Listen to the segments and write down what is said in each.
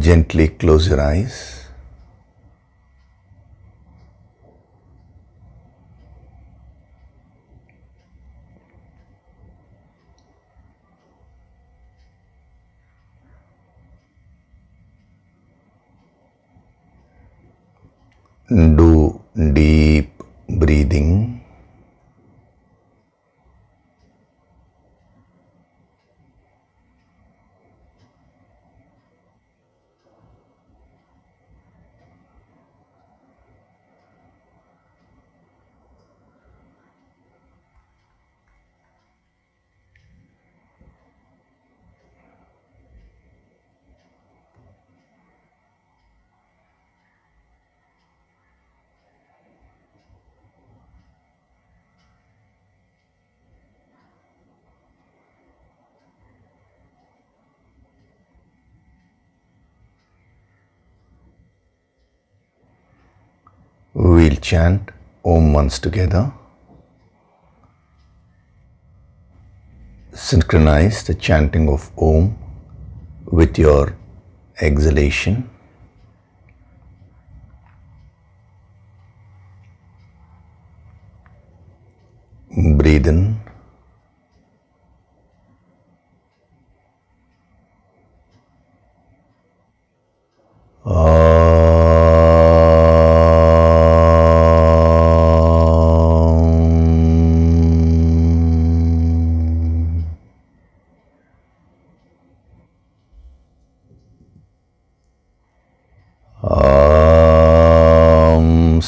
Gently close your eyes. Do deep breathing. We'll chant Om once together. Synchronize the chanting of Om with your exhalation. Breathe in.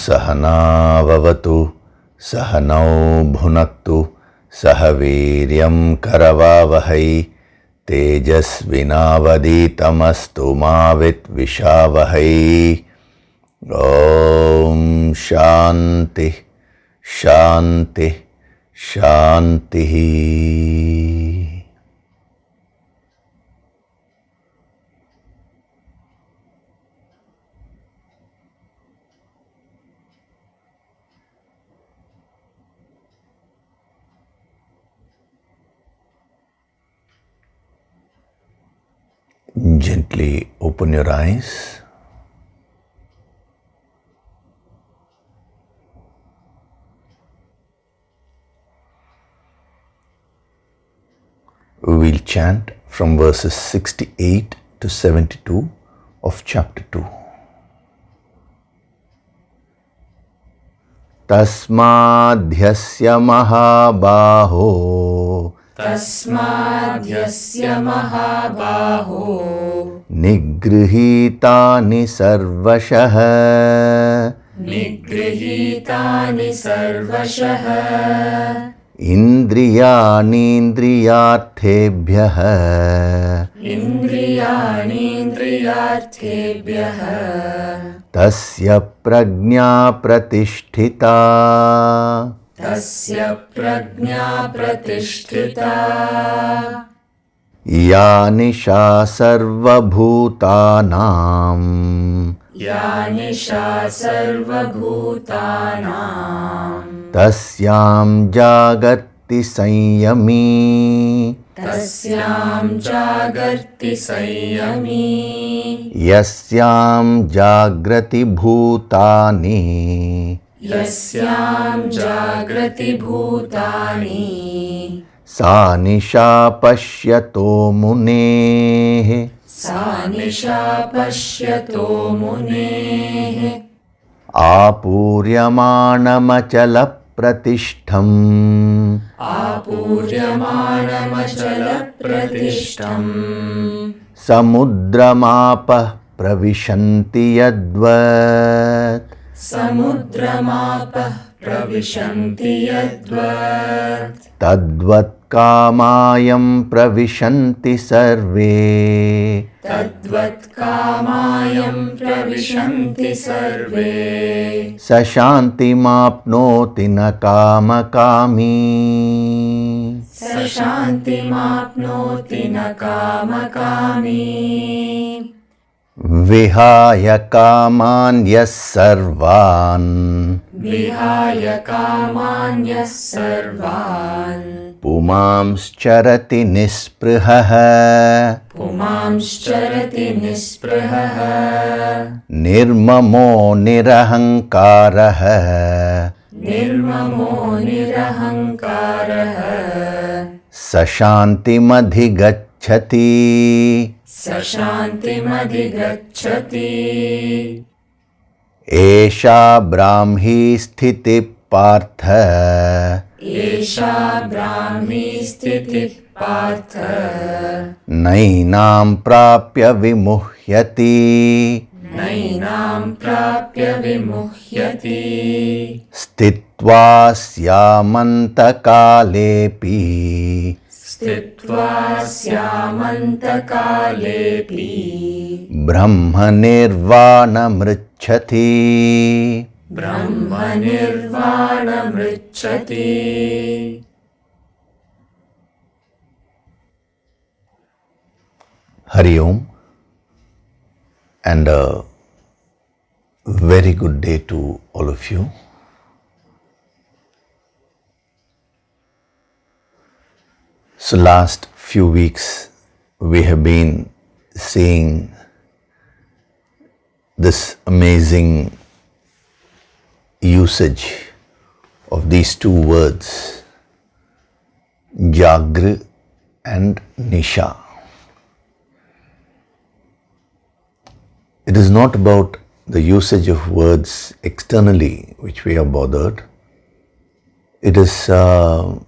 Sahana vavatu, sahanau bhunaktu, sahaviryam karavavahai, tejasvinavaditamastu mavit vishavahai. Om Shanti, Shanti, Shanti. Gently open your eyes. We'll chant from verses 68 to 72 of chapter 2. Tasmadhyasya mahabaho, Tasmadhyasya mahabaho, nigrihitani sarvashah, nigrihitani sarvashah, indriyanindriyarthebhyah, indriyanindriyarthebhyah, tasya prajna pratisthita, tasya prajna pratisthita, ya nisha sarvabhutanam, ya nisha sarvabhutanam, tasyam jagati sanyami, tasyam jagarti sanyami, yasyam jagrati bhutani, yasyam jagrati bhutani, sa nisha pashyato muneः, sa nisha pashyato muneः, आपूर्यमाणमचल प्रतिष्ठम्, आपूर्यमाणमचलप्रतिष्ठम्, समुद्रमापः प्रविशन्ति यद्वत्, समुद्रमापः प्रविशन्ति यद्वत्, तद्वत् कामायं प्रविशन्ति सर्वे, तद्वत् कामायं प्रविशन्ति सर्वे, स शान्तिमाप्नोति न कामकामी, स शान्तिमाप्नोति न कामकामी, विहाय कामान् यः सर्वान्, विहाय कामान्यः सर्वान्, पुमांश्चरति निःस्पृहः पुमांश्चरति निःस्पृहः निर्ममो निरहङ्कारः निर्ममो निरहङ्कारः स शान्तिमधिगच्छति स शान्तिमधिगच्छति एषा ब्राह्मी स्थितिः पार्थ एषा ब्राह्मी स्थितिः पार्थ नैनां प्राप्य विमुह्यति नैनां प्राप्य विमुह्यति स्थित्वा स्यामन्तकालेऽपि स्थित्वा स्यामन्तकालेऽपि ब्रह्मनिर्वाणमृच्छति ब्रह्मनिर्वाणमृच्छति Hari Om, and a very good day to all of you. So last few weeks we have been seeing this amazing usage of these two words, Jagr and Nisha. It is not about the usage of words externally which we are bothered. It is how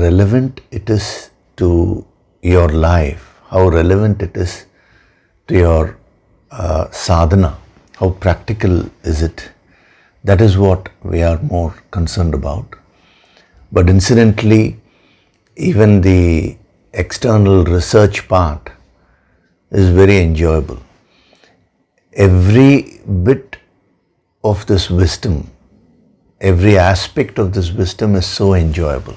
relevant it is to your life, how relevant it is to your sadhana, how practical is it. That is what we are more concerned about. But incidentally, even the external research part is very enjoyable. Every bit of this wisdom, every aspect of this wisdom is so enjoyable.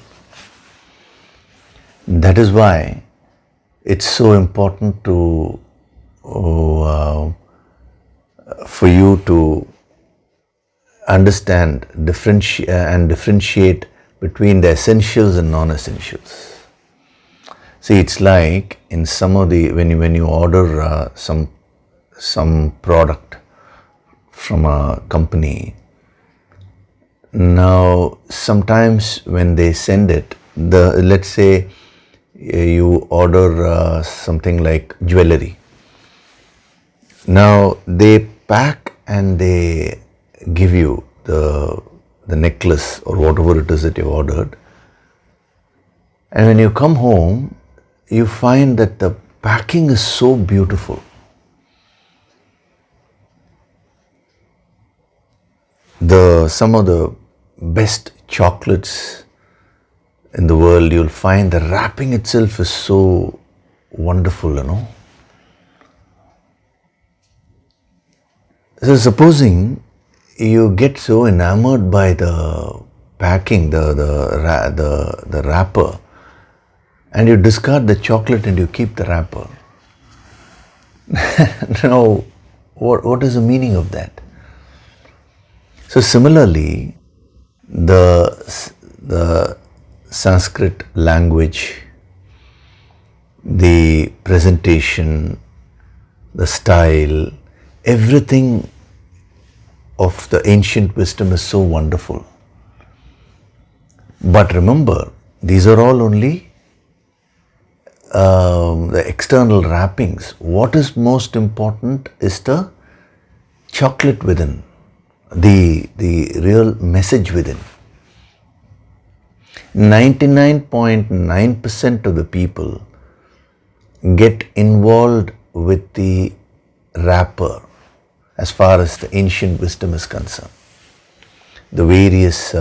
That is why it's so important to for you to understand, differentiate between the essentials and non-essentials. See, it's like in some of the when you order some product from a company. Now, sometimes when they send it, let's say you order something like jewelry. Now they pack and they give you the necklace or whatever it is that you ordered. And when you come home, you find that the packing is so beautiful. Some of the best chocolates in the world, you'll find the wrapping itself is so wonderful, So supposing you get so enamored by the packing, the wrapper, and you discard the chocolate and you keep the wrapper. Now, what is the meaning of that? So similarly, the Sanskrit language, the presentation, the style, everything of the ancient wisdom is so wonderful. But remember, these are all only the external wrappings. What is most important is the chocolate within, the real message within. 99.9% of the people get involved with the wrapper as far as the ancient wisdom is concerned, the various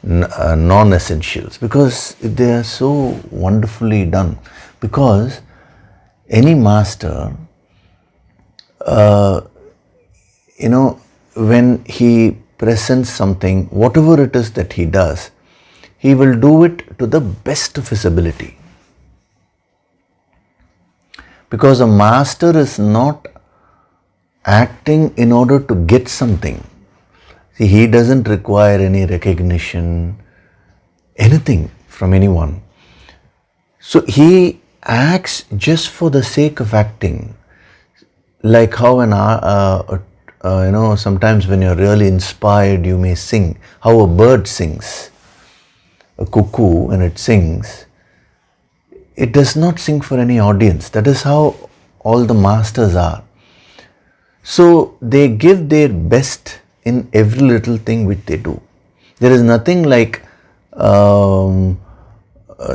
non-essentials, because they are so wonderfully done. Because any master, when he presents something, whatever it is that he does, he will do it to the best of his ability. Because a master is not acting in order to get something. See, he doesn't require any recognition, anything from anyone. So he acts just for the sake of acting. Like how sometimes when you're really inspired, you may sing. How a bird sings, a cuckoo, when it sings, it does not sing for any audience. That is how all the masters are. So they give their best in every little thing which they do. There is nothing like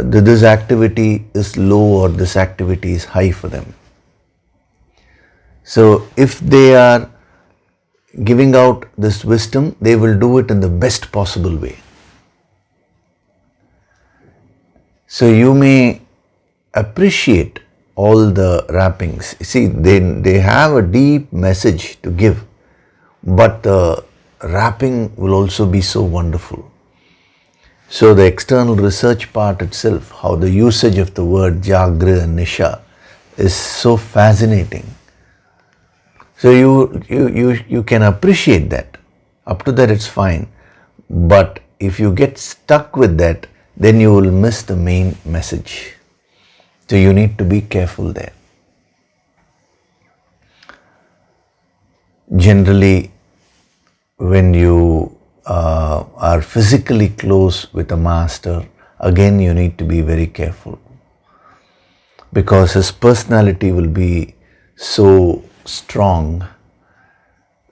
this activity is low or this activity is high for them. So if they are giving out this wisdom, they will do it in the best possible way. So you may appreciate all the wrappings. See, they have a deep message to give, but the wrapping will also be so wonderful. So the external research part itself, how the usage of the word Jagra and Nisha is so fascinating. So you can appreciate that. Up to that it's fine. But if you get stuck with that, then you will miss the main message. So you need to be careful there. Generally, when you are physically close with a master, again you need to be very careful, because his personality will be so strong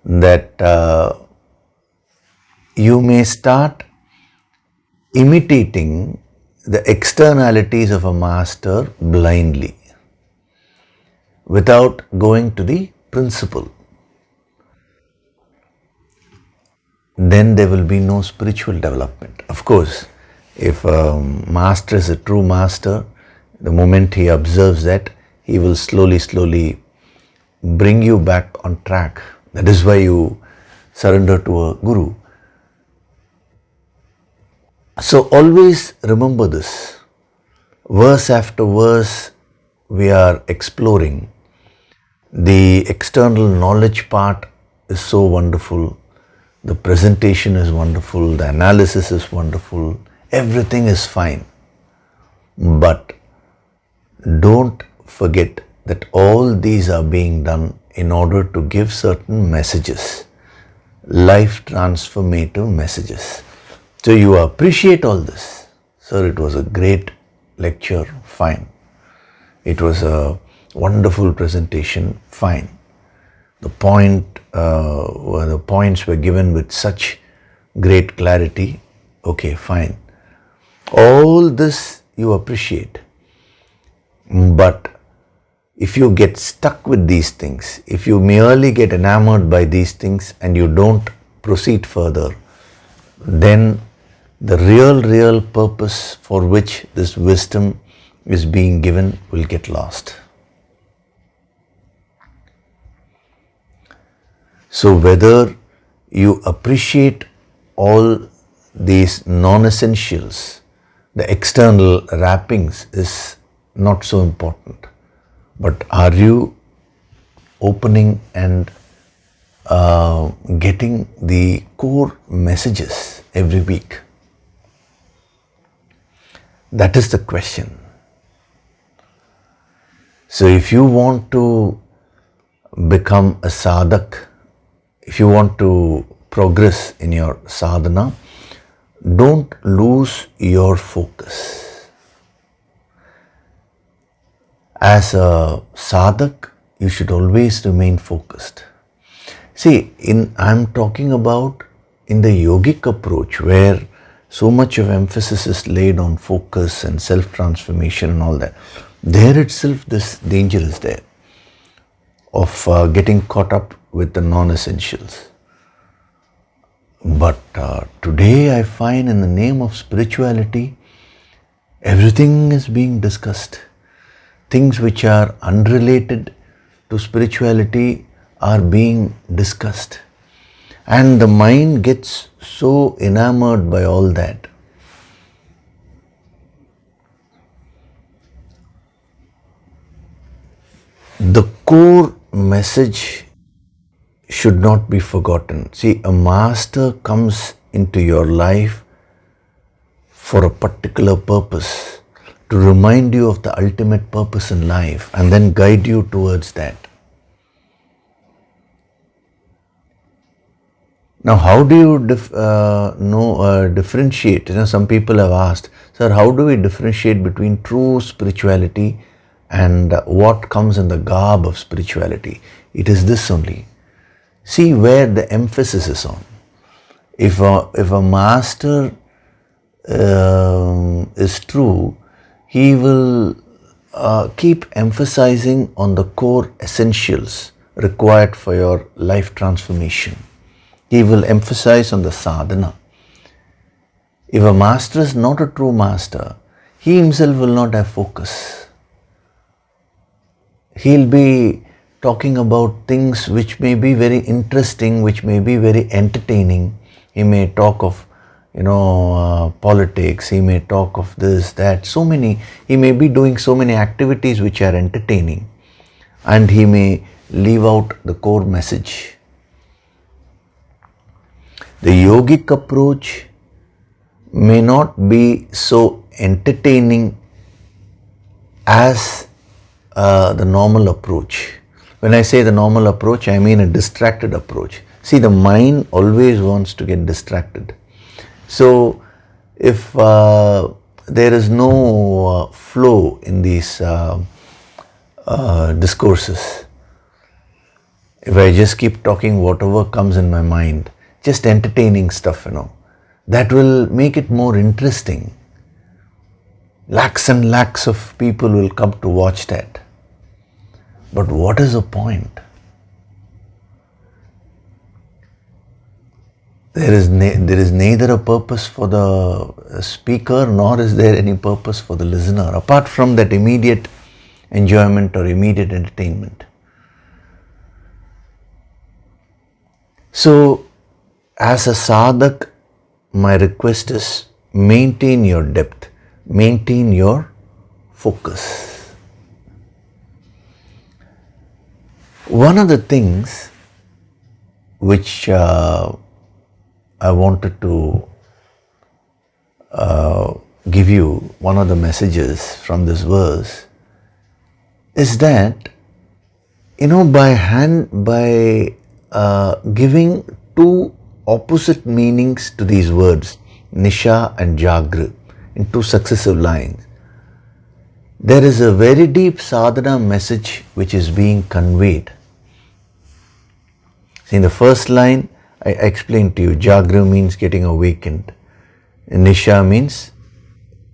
that you may start imitating the externalities of a master blindly without going to the principle. Then there will be no spiritual development. Of course, if a master is a true master, the moment he observes that, he will slowly bring you back on track. That is why you surrender to a guru. So always remember this. Verse after verse we are exploring. The external knowledge part is so wonderful. The presentation is wonderful. The analysis is wonderful. Everything is fine. But don't forget that all these are being done in order to give certain messages, life transformative messages. So you appreciate all this. Sir, it was a great lecture, fine. It was a wonderful presentation, fine. The points were given with such great clarity, okay, fine. All this you appreciate. But if you get stuck with these things, if you merely get enamored by these things and you don't proceed further, then the real purpose for which this wisdom is being given will get lost. So whether you appreciate all these non-essentials, the external wrappings is not so important. But are you opening and getting the core messages every week? That is the question. So if you want to become a sadhak, if you want to progress in your sadhana, don't lose your focus. As a sadhak, you should always remain focused. See, I'm talking about in the yogic approach, where so much of emphasis is laid on focus and self-transformation and all that. There itself this danger is there of getting caught up with the non-essentials. But today I find in the name of spirituality, everything is being discussed. Things which are unrelated to spirituality are being discussed. And the mind gets so enamored by all that. The core message should not be forgotten. See, a master comes into your life for a particular purpose, to remind you of the ultimate purpose in life and then guide you towards that. Now, how do you differentiate? Some people have asked, sir, how do we differentiate between true spirituality and what comes in the garb of spirituality? It is this only. See where the emphasis is on. If a master is true, he will keep emphasizing on the core essentials required for your life transformation. He will emphasize on the sadhana. If a master is not a true master, he himself will not have focus. He'll be talking about things which may be very interesting, which may be very entertaining. He may talk of, politics, he may talk of this, that, he may be doing so many activities which are entertaining, and he may leave out the core message. The yogic approach may not be so entertaining as the normal approach. When I say the normal approach, I mean a distracted approach. See, the mind always wants to get distracted. So, if there is no flow in these discourses, if I just keep talking whatever comes in my mind, just entertaining stuff, that will make it more interesting. Lakhs and lakhs of people will come to watch that. But what is the point? There is neither a purpose for the speaker nor is there any purpose for the listener apart from that immediate enjoyment or immediate entertainment. So, as a sadhak, my request is maintain your depth, maintain your focus. One of the things which I wanted to give you, one of the messages from this verse is that, by giving two opposite meanings to these words, Nisha and Jagrat, in two successive lines, there is a very deep sadhana message which is being conveyed. See, in the first line, I explained to you, Jagrat means getting awakened. Nisha means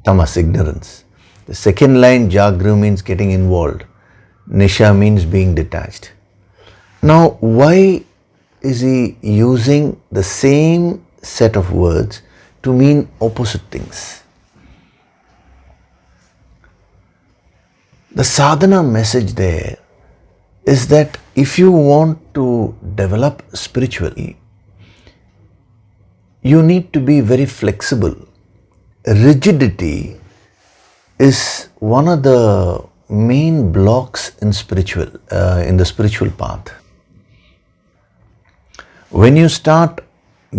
tamas, ignorance. The second line, Jagrat means getting involved. Nisha means being detached. Now, why is he using the same set of words to mean opposite things? The sadhana message there is that if you want to develop spiritually, you need to be very flexible. Rigidity is one of the main blocks in the spiritual path. When you start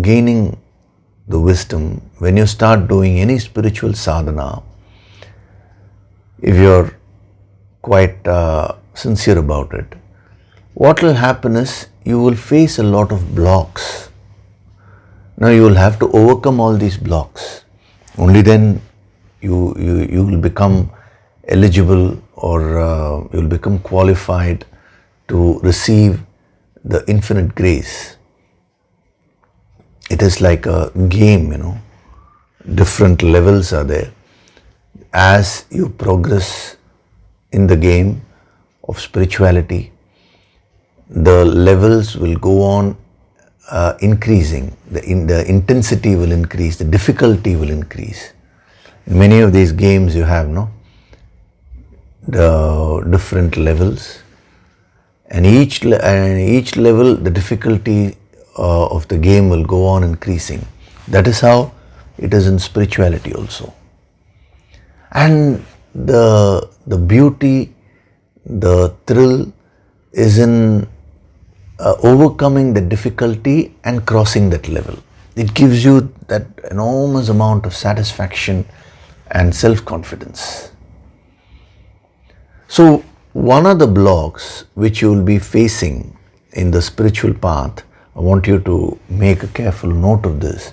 gaining the wisdom, when you start doing any spiritual sadhana, if you're quite sincere about it, what will happen is you will face a lot of blocks. Now you will have to overcome all these blocks. Only then you will become eligible or you will become qualified to receive the infinite grace. It is like a game, different levels are there. As you progress in the game of spirituality, the levels will go on increasing. The intensity will increase, the difficulty will increase. In many of these games you have, the different levels, and each level, the difficulty of the game will go on increasing. That is how it is in spirituality also. And the beauty, the thrill is in overcoming the difficulty and crossing that level. It gives you that enormous amount of satisfaction and self-confidence. So one of the blocks which you will be facing in the spiritual path, I want you to make a careful note of this,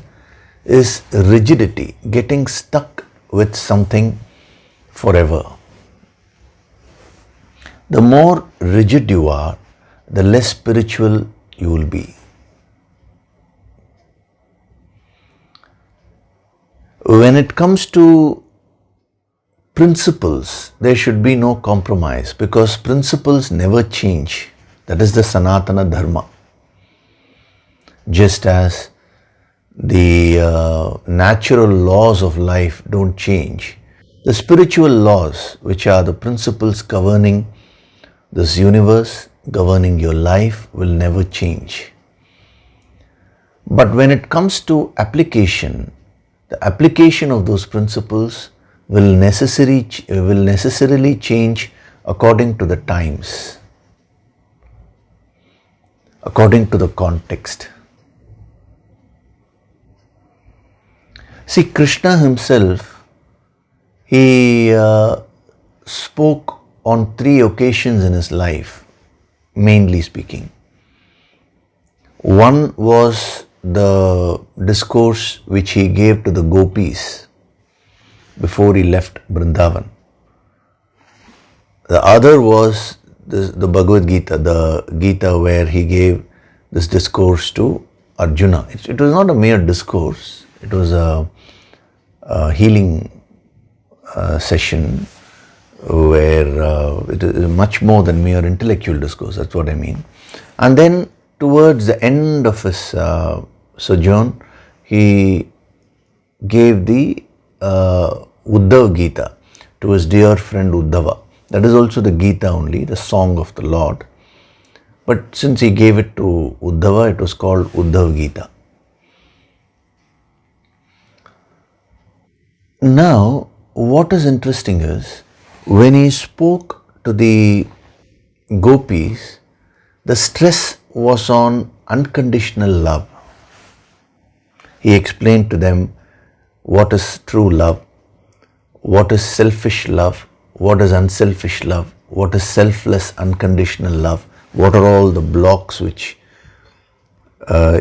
is rigidity, getting stuck with something forever. The more rigid you are, the less spiritual you will be. When it comes to principles, there should be no compromise, because principles never change. That is the Sanatana Dharma. Just as the natural laws of life don't change, the spiritual laws, which are the principles governing this universe, governing your life, will never change. But when it comes to application, the application of those principles will necessarily change according to the times, according to the context. See, Krishna himself, he spoke on 3 occasions in his life, mainly speaking. One was the discourse which he gave to the gopis before he left Vrindavan. The other was the Bhagavad Gita, the Gita where he gave this discourse to Arjuna. It was not a mere discourse, it was a healing session where it is much more than mere intellectual discourse, that's what I mean. And then towards the end of his sojourn, he gave the Uddhava Gita to his dear friend Uddhava. That is also the Gita only, the song of the Lord. But since he gave it to Uddhava, it was called Uddhava Gita. Now, what is interesting is, when he spoke to the gopis, the stress was on unconditional love. He explained to them what is true love, what is selfish love, what is unselfish love, what is selfless unconditional love, what are all the blocks which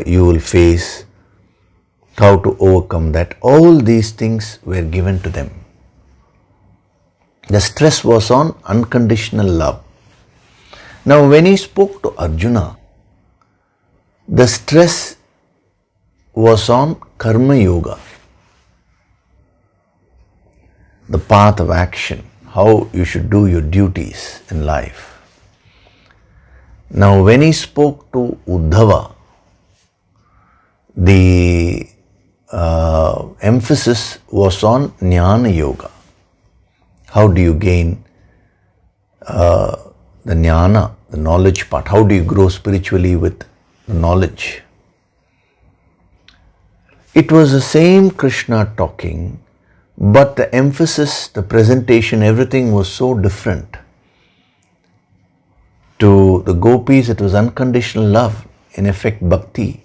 you will face, how to overcome that. All these things were given to them. The stress was on unconditional love. Now, when he spoke to Arjuna, the stress was on Karma Yoga, the path of action, how you should do your duties in life. Now, when he spoke to Uddhava, the emphasis was on Jnana Yoga. How do you gain the Jnana, the knowledge part? How do you grow spiritually with the knowledge? It was the same Krishna talking, but the emphasis, the presentation, everything was so different. To the gopis, it was unconditional love, in effect bhakti.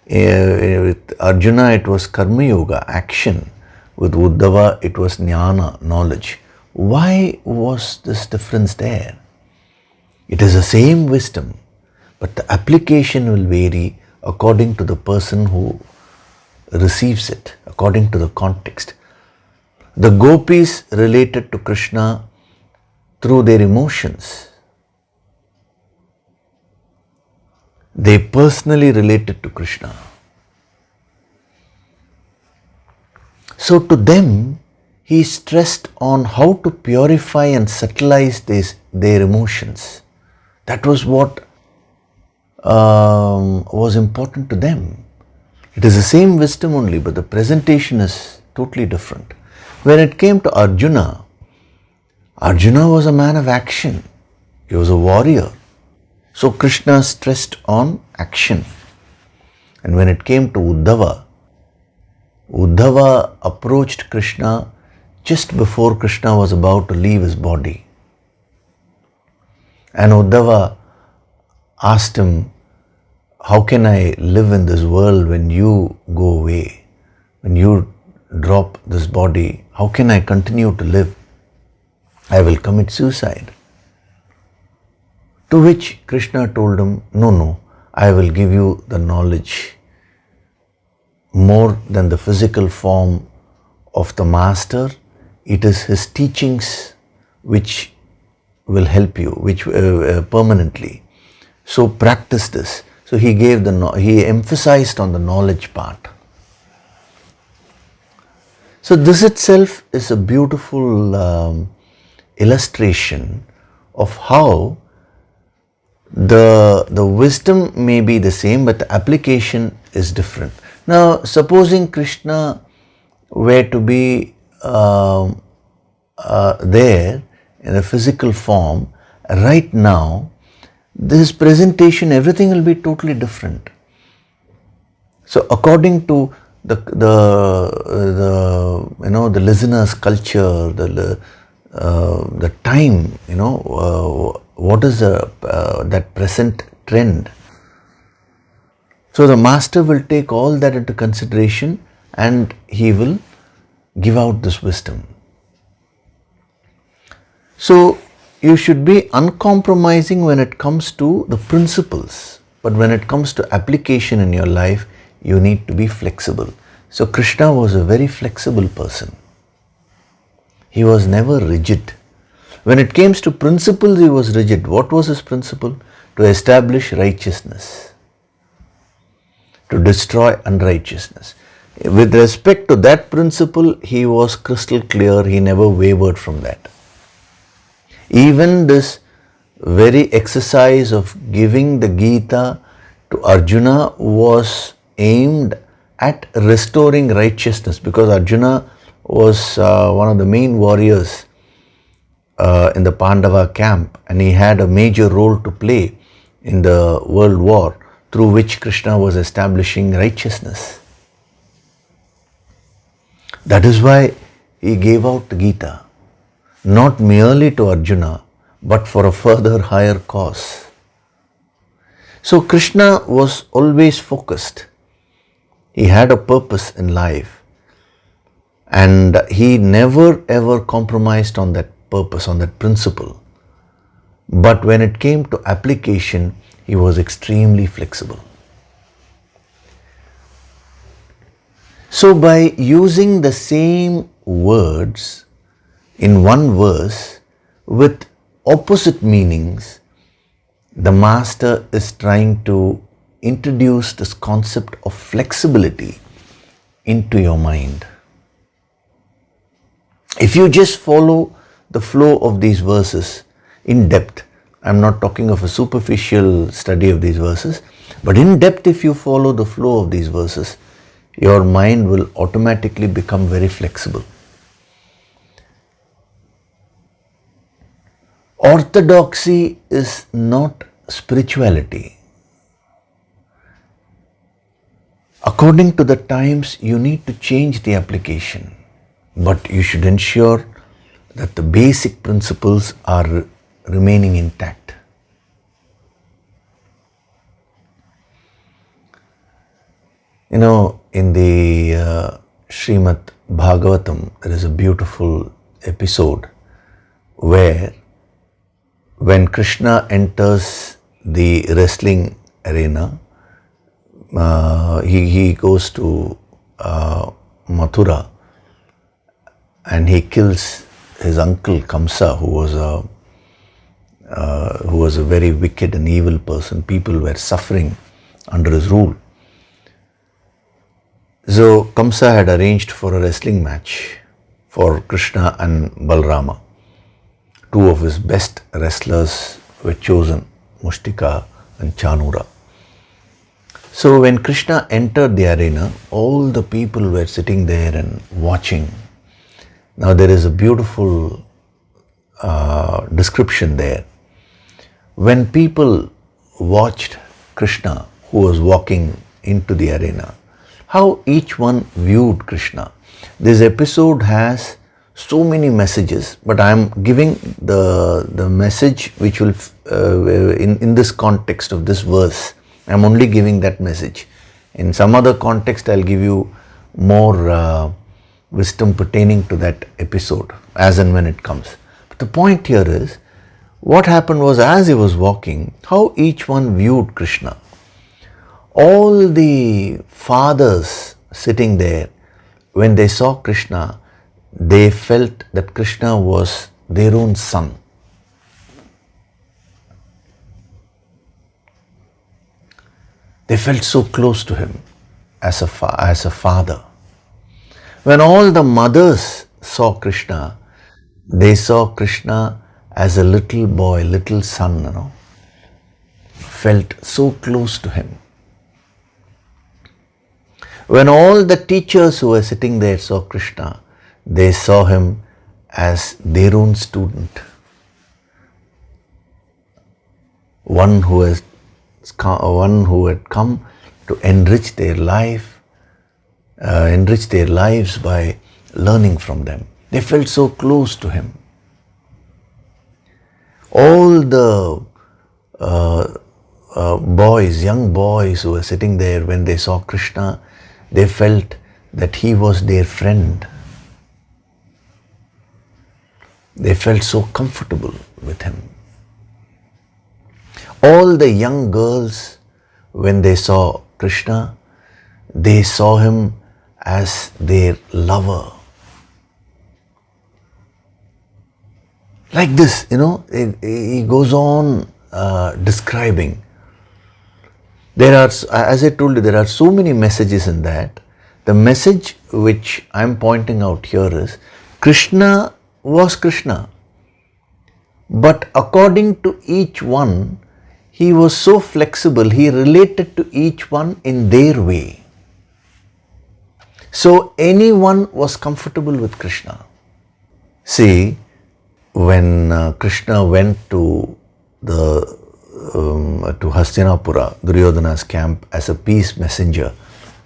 With Arjuna, it was Karma Yoga, action. With Uddhava, it was Jnana, knowledge. Why was this difference there? It is the same wisdom, but the application will vary according to the person who receives it, according to the context. The gopis related to Krishna through their emotions. They personally related to Krishna. So to them, he stressed on how to purify and subtleize their emotions. That was what was important to them. It is the same wisdom only, but the presentation is totally different. When it came to Arjuna, Arjuna was a man of action. He was a warrior. So Krishna stressed on action. And when it came to Uddhava, Uddhava approached Krishna just before Krishna was about to leave his body. And Uddhava asked him, how can I live in this world when you go away? When you drop this body, how can I continue to live? I will commit suicide. To which Krishna told him, no, I will give you the knowledge more than the physical form of the master. It is his teachings which will help you, which permanently. So practice this. So he emphasized on the knowledge part. So this itself is a beautiful illustration of how the there may be the same, but the application is different. Now, supposing Krishna were to be there in a physical form, right now, this presentation, everything will be totally different. So, according to the listener's culture, the time, what is that present trend. So the master will take all that into consideration and he will give out this wisdom. So you should be uncompromising when it comes to the principles, but when it comes to application in your life, you need to be flexible. So Krishna was a very flexible person. He was never rigid. When it came to principles, he was rigid. What was his principle? To establish righteousness, to destroy unrighteousness. With respect to that principle, he was crystal clear. He never wavered from that. Even this very exercise of giving the Gita to Arjuna was aimed at restoring righteousness, because Arjuna was one of the main warriors in the Pandava camp, and he had a major role to play in the world war through which Krishna was establishing righteousness. That is why he gave out the Gita, not merely to Arjuna, but for a further higher cause. So Krishna was always focused. He had a purpose in life, and he never ever compromised on that purpose, on that principle. But when it came to application, he was extremely flexible. So by using the same words in one verse with opposite meanings, the master is trying to introduce this concept of flexibility into your mind. If you just follow the flow of these verses in depth, I'm not talking of a superficial study of these verses, but in depth, if you follow the flow of these verses, your mind will automatically become very flexible. Orthodoxy is not spirituality. According to the times, you need to change the application, but you should ensure that the basic principles are remaining intact. In the Srimad Bhagavatam, there is a beautiful episode where when Krishna enters the wrestling arena, he goes to Mathura and he kills his uncle Kamsa, who was a very wicked and evil person. People were suffering under his rule. So Kamsa had arranged for a wrestling match for Krishna and Balrama. Two of his best wrestlers were chosen, Mushtika and Chanura. So when Krishna entered the arena, all the people were sitting there and watching. Now there is a beautiful description there. When people watched Krishna, who was walking into the arena, how each one viewed Krishna. This episode has so many messages, but I am giving the message which will, in this context of this verse, I'm only giving that message. In some other context, I'll give you more wisdom pertaining to that episode as and when it comes. But the point here is, what happened was, as he was walking, how each one viewed Krishna. All the fathers sitting there, when they saw Krishna, they felt that Krishna was their own son. They felt so close to him as a father. When all the mothers saw Krishna, they saw Krishna as a little boy, little son, felt so close to him. When all the teachers who were sitting there saw Krishna, they saw him as their own student. One who had come to enrich their lives by learning from them. They felt so close to him. All the young boys who were sitting there, when they saw Krishna, they felt that he was their friend. They felt so comfortable with him. All the young girls, when they saw Krishna, they saw him as their lover. Like this, he goes on describing. There are, as I told you, there are so many messages in that. The message which I'm pointing out here is, Krishna was Krishna. But according to each one, he was so flexible, he related to each one in their way. So anyone was comfortable with Krishna. See, when Krishna went to Hastinapura, Duryodhana's camp, as a peace messenger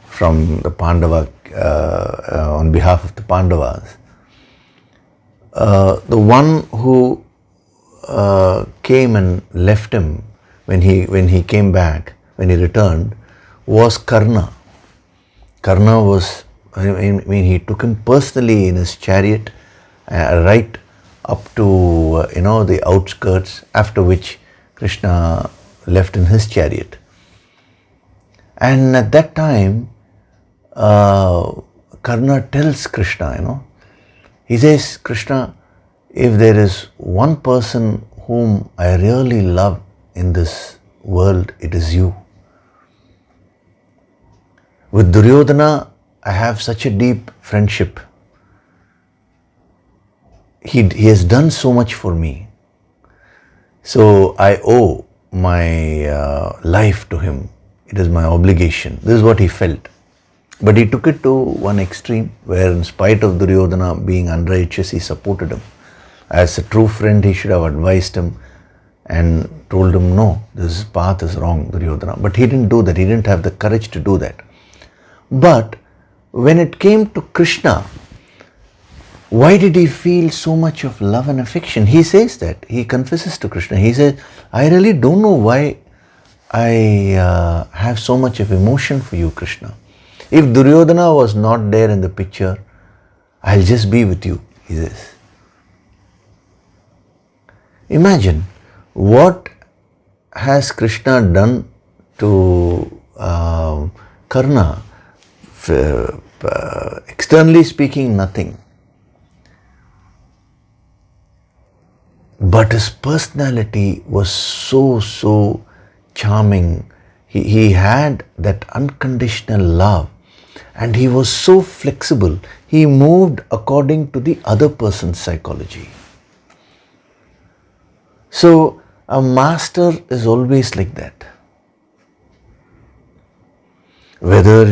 from the Pandava, on behalf of the Pandavas, the one who came and left him when he came back, when he returned, was Karna. Karna was, he took him personally in his chariot, right up to the outskirts, after which Krishna left in his chariot. And at that time, Karna tells Krishna, he says, Krishna, if there is one person whom I really love in this world, it is you. With Duryodhana, I have such a deep friendship. He has done so much for me. So I owe my life to him. It is my obligation. This is what he felt. But he took it to one extreme, where in spite of Duryodhana being unrighteous, he supported him. As a true friend, he should have advised him and told him, no, this path is wrong, Duryodhana. But he didn't do that. He didn't have the courage to do that. But when it came to Krishna, why did he feel so much of love and affection? He says that. He confesses to Krishna. He says, I really don't know why I have so much of emotion for you, Krishna. If Duryodhana was not there in the picture, I'll just be with you, he says. Imagine, what has Krishna done to Karna? Externally speaking, nothing. But his personality was so charming. He had that unconditional love, and he was so flexible. He moved according to the other person's psychology. So a master is always like that. Whether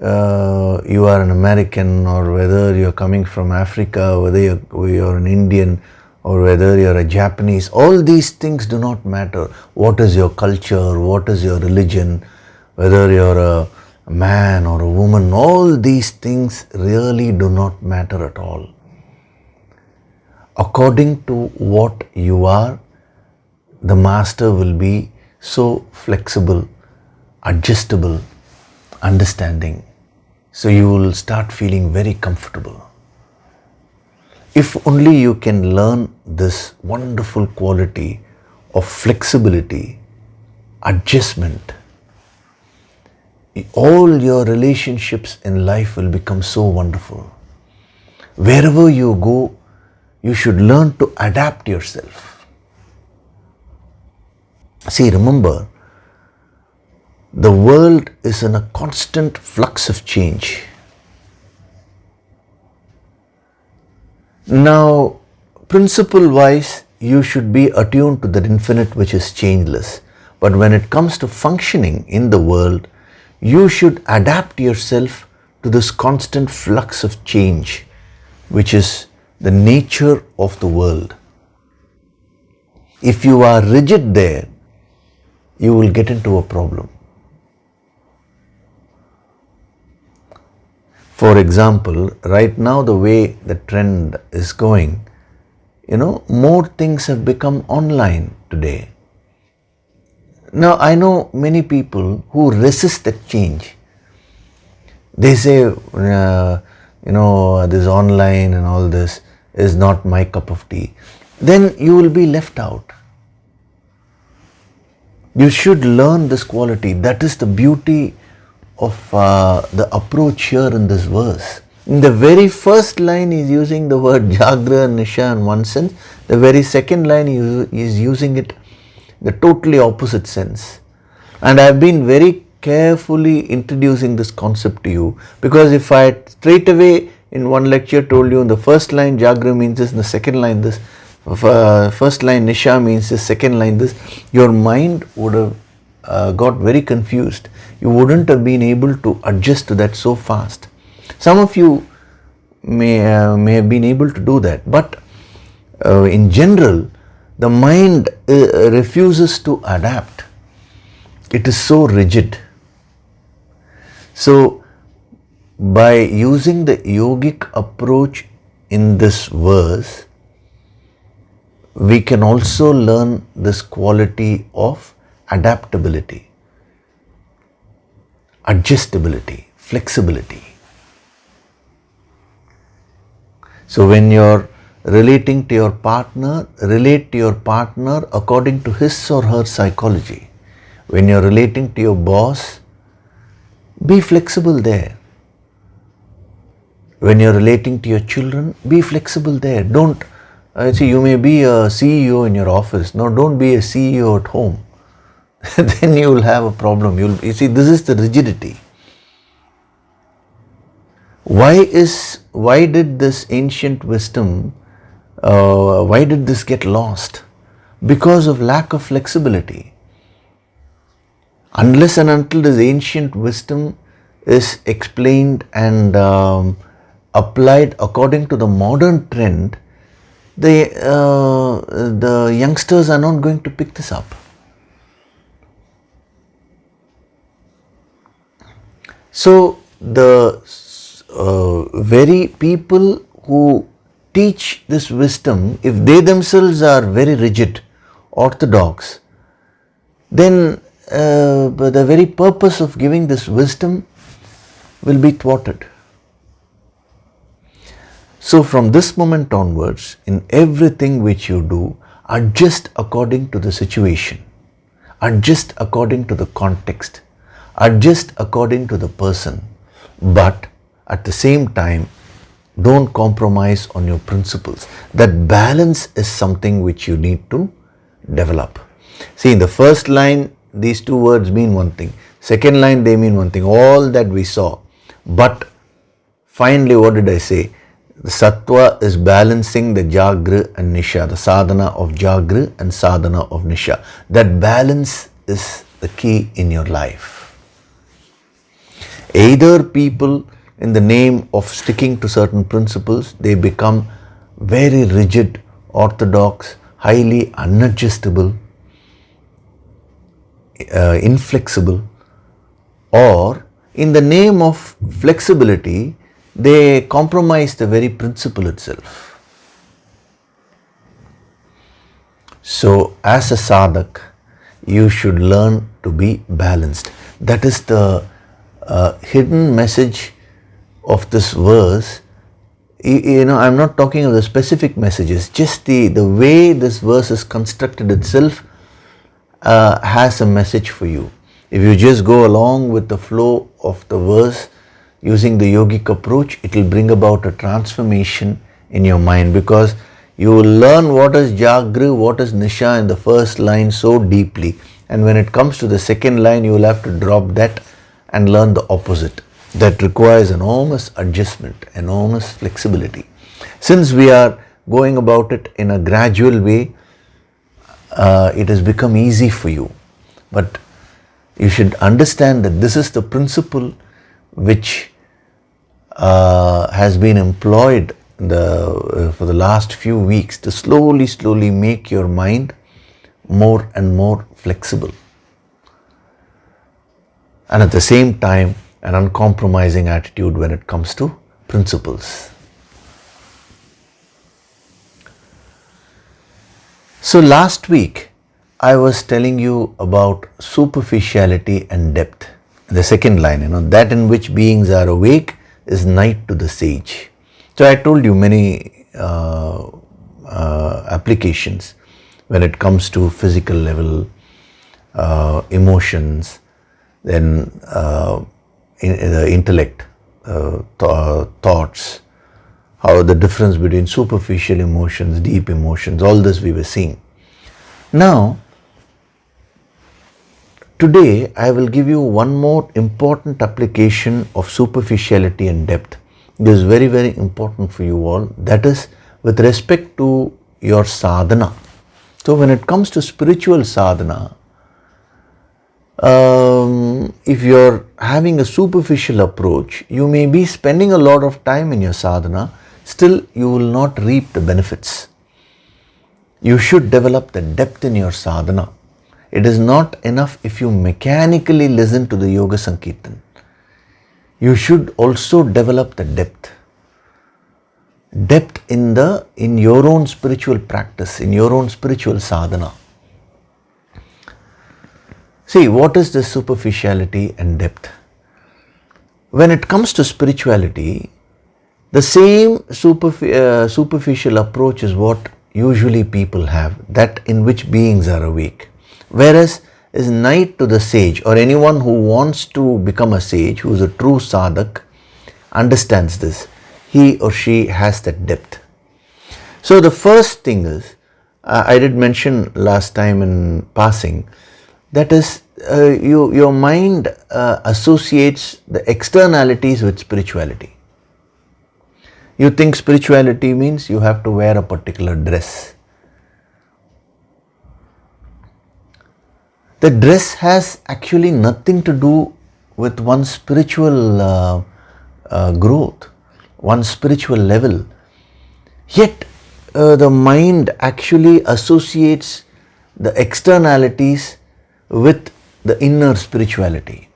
you are an American, or whether you are coming from Africa, whether you are an Indian, or whether you are a Japanese, all these things do not matter. What is your culture? What is your religion? Whether you are a man or a woman, all these things really do not matter at all. According to what you are, the master will be so flexible adjustable understanding. So you will start feeling very comfortable. If only you can learn this wonderful quality of flexibility, adjustment, all your relationships in life will become so wonderful. Wherever you go, you should learn to adapt yourself. See, remember, the world is in a constant flux of change. Now, principle-wise, you should be attuned to that infinite which is changeless. But when it comes to functioning in the world, you should adapt yourself to this constant flux of change, which is the nature of the world. If you are rigid there, you will get into a problem. For example, right now the way the trend is going, more things have become online today. Now I know many people who resist that change. They say, this online and all this is not my cup of tea. Then you will be left out. You should learn this quality. That is the beauty of the approach here in this verse. In the very first line he is using the word Jagra and Nisha in one sense. The very second line he is using it the totally opposite sense. And I have been very carefully introducing this concept to you, because if I straight away in one lecture told you in the first line Jagra means this, in the second line this, first line Nisha means this, second line this, your mind would have got very confused. You wouldn't have been able to adjust to that so fast. Some of you may have been able to do that, but in general, the mind refuses to adapt. It is so rigid. So, by using the yogic approach in this verse, we can also learn this quality of adaptability, adjustability, flexibility. So when you're relating to your partner, relate to your partner according to his or her psychology. When you're relating to your boss, be flexible there. When you're relating to your children, be flexible there. Don't, you may be a CEO in your office. No, don't be a CEO at home. Then you will have a problem. You see, this is the rigidity. Why did this ancient wisdom, why did this get lost? Because of lack of flexibility. Unless and until this ancient wisdom is explained and applied according to the modern trend, the youngsters are not going to pick this up. So the very people who teach this wisdom, if they themselves are very rigid, orthodox, then the very purpose of giving this wisdom will be thwarted. So from this moment onwards, in everything which you do, adjust according to the situation, adjust according to the context, adjust according to the person, but at the same time, don't compromise on your principles. That balance is something which you need to develop. See, in the first line, these two words mean one thing. Second line, they mean one thing. All that we saw. But finally, what did I say? The Sattva is balancing the Jagra and Nisha, the sadhana of Jagra and sadhana of Nisha. That balance is the key in your life. Either people, in the name of sticking to certain principles, they become very rigid, orthodox, highly unadjustable, inflexible, or in the name of flexibility, they compromise the very principle itself. So as a sadhak, you should learn to be balanced. That is the hidden message of this verse. I'm not talking of the specific messages, just the way this verse is constructed itself has a message for you. If you just go along with the flow of the verse using the yogic approach, it will bring about a transformation in your mind, because you will learn what is Jagri, what is Nisha in the first line so deeply, and when it comes to the second line, you will have to drop that and learn the opposite. That requires enormous adjustment, enormous flexibility. Since we are going about it in a gradual way, it has become easy for you. But you should understand that this is the principle which has been employed for the last few weeks to slowly make your mind more and more flexible, and at the same time an uncompromising attitude when it comes to principles. So last week I was telling you about superficiality and depth. The second line, that in which beings are awake is night to the sage. So I told you many applications when it comes to physical level, emotions, then the intellect, thoughts, how the difference between superficial emotions, deep emotions, all this we were seeing. Now, today I will give you one more important application of superficiality and depth. This is very, very important for you all. That is with respect to your sadhana. So when it comes to spiritual sadhana, if you're having a superficial approach, you may be spending a lot of time in your sadhana, still you will not reap the benefits. You should develop the depth in your sadhana. It is not enough if you mechanically listen to the Yoga Sankirtan. You should also develop the depth. Depth in your own spiritual practice, in your own spiritual sadhana. See, what is this superficiality and depth? When it comes to spirituality, the same superficial approach is what usually people have, that in which beings are awake. Whereas is night to the sage, or anyone who wants to become a sage, who is a true sadhak, understands this. He or she has that depth. So the first thing is, I did mention last time in passing, that is your mind associates the externalities with spirituality. You think spirituality means you have to wear a particular dress. The dress has actually nothing to do with one's spiritual growth, one's spiritual level. Yet the mind actually associates the externalities with the inner spirituality.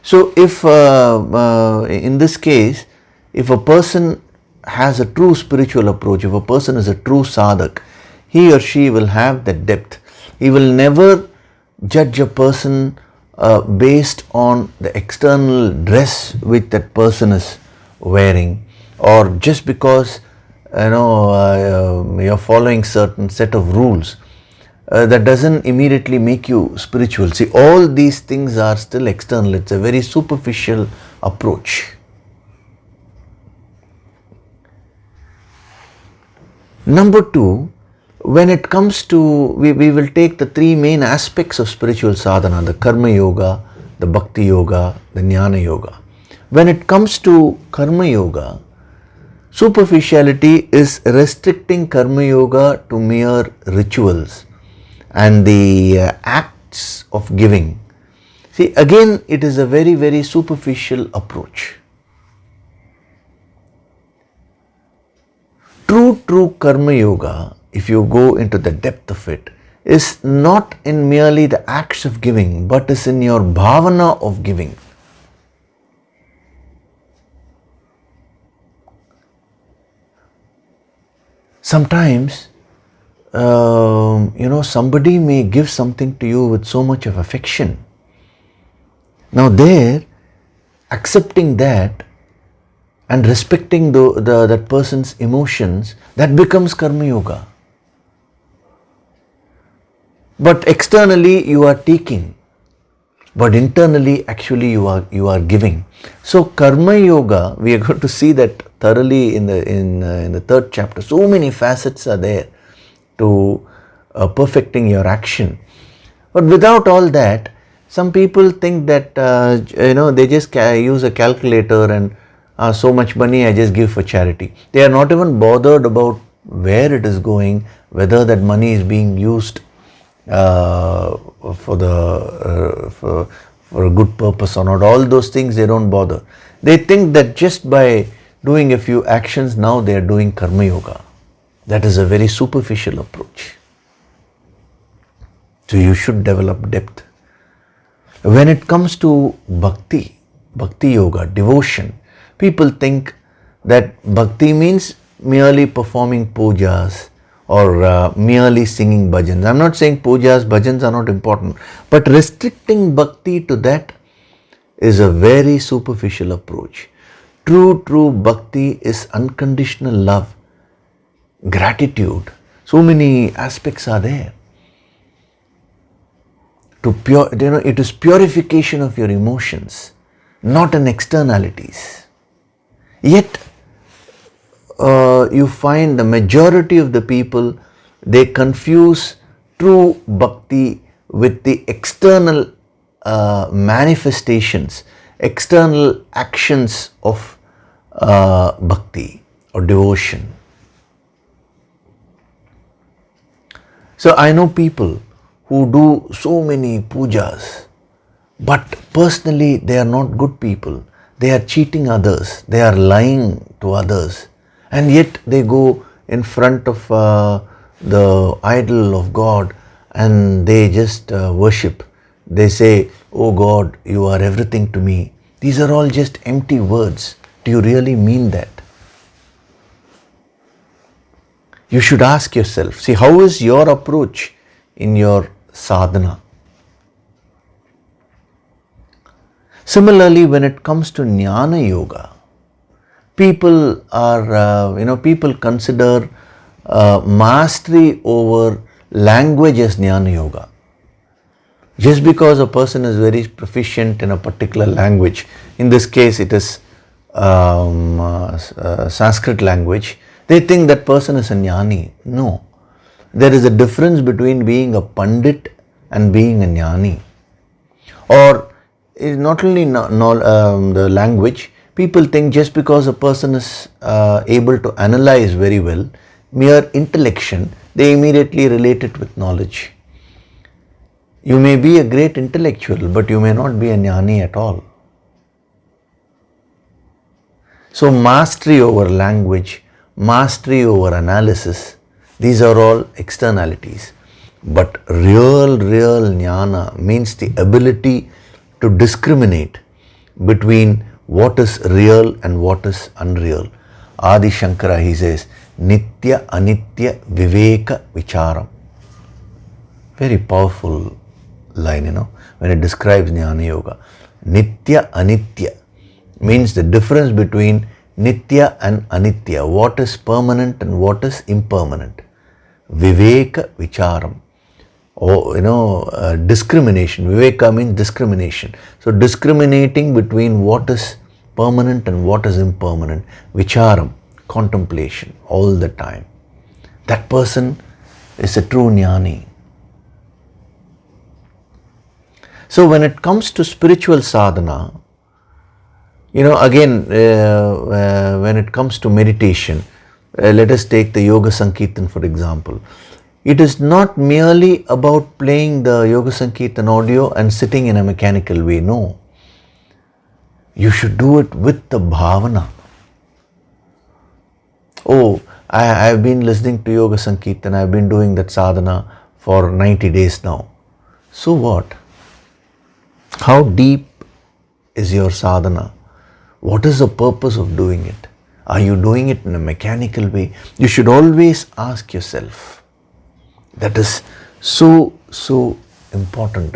So if in this case, if a person has a true spiritual approach, if a person is a true sadhak, he or she will have that depth. He will never judge a person based on the external dress which that person is wearing, or just because you're following certain set of rules. That doesn't immediately make you spiritual. See, all these things are still external. It's a very superficial approach. Number two, when it comes to, we will take the three main aspects of spiritual sadhana, the karma yoga, the bhakti yoga, the jnana yoga. When it comes to karma yoga, superficiality is restricting karma yoga to mere rituals and the acts of giving. See, again, it is a very, very superficial approach. True karma yoga, if you go into the depth of it, is not in merely the acts of giving, but is in your bhavana of giving. Sometimes somebody may give something to you with so much of affection. Now there, accepting that and respecting that person's emotions, that becomes Karma Yoga. But externally you are taking, but internally actually you are giving. So Karma Yoga, we are going to see that thoroughly in the third chapter. So many facets are there to perfecting your action. But without all that, some people think that they just use a calculator and so much money I just give for charity. They are not even bothered about where it is going, whether that money is being used for a good purpose or not. All those things they don't bother. They think that just by doing a few actions, now they are doing Karma Yoga. That is a very superficial approach. So you should develop depth. When it comes to bhakti yoga, devotion, people think that bhakti means merely performing pujas or merely singing bhajans. I'm not saying pujas, bhajans are not important, but restricting bhakti to that is a very superficial approach. True bhakti is unconditional love, gratitude. So many aspects are there. It is purification of your emotions, not an externalities. Yet you find the majority of the people, they confuse true bhakti with the external manifestations, external actions of bhakti or devotion. So I know people who do so many pujas, but personally they are not good people. They are cheating others, they are lying to others, and yet they go in front of the idol of God and they just worship. They say, "Oh God, you are everything to me." These are all just empty words. Do you really mean that? You should ask yourself, see, how is your approach in your sadhana? Similarly, when it comes to Jnana Yoga, people consider mastery over language as Jnana Yoga. Just because a person is very proficient in a particular language, in this case it is Sanskrit language, they think that person is a jnani. No. There is a difference between being a pandit and being a jnani. Or is not only the language, people think just because a person is able to analyze very well, mere intellection, they immediately relate it with knowledge. You may be a great intellectual, but you may not be a jnani at all. So mastery over language, mastery over analysis, these are all externalities. But real jnana means the ability to discriminate between what is real and what is unreal. Adi Shankara, he says, Nitya Anitya Viveka Vicharam. Very powerful line, when it describes Jnana Yoga. Nitya Anitya means the difference between Nitya and Anitya, what is permanent and what is impermanent. Viveka Vicharam. Discrimination. Viveka means discrimination. So discriminating between what is permanent and what is impermanent. Vicharam, contemplation all the time. That person is a true jnani. So when it comes to spiritual sadhana, again, when it comes to meditation, let us take the Yoga Sankirtan for example. It is not merely about playing the Yoga Sankirtan audio and sitting in a mechanical way. No. You should do it with the bhavana. Oh, I have been listening to Yoga Sankirtan, I have been doing that sadhana for 90 days now. So what? How deep is your sadhana? What is the purpose of doing it? Are you doing it in a mechanical way? You should always ask yourself. That is so important,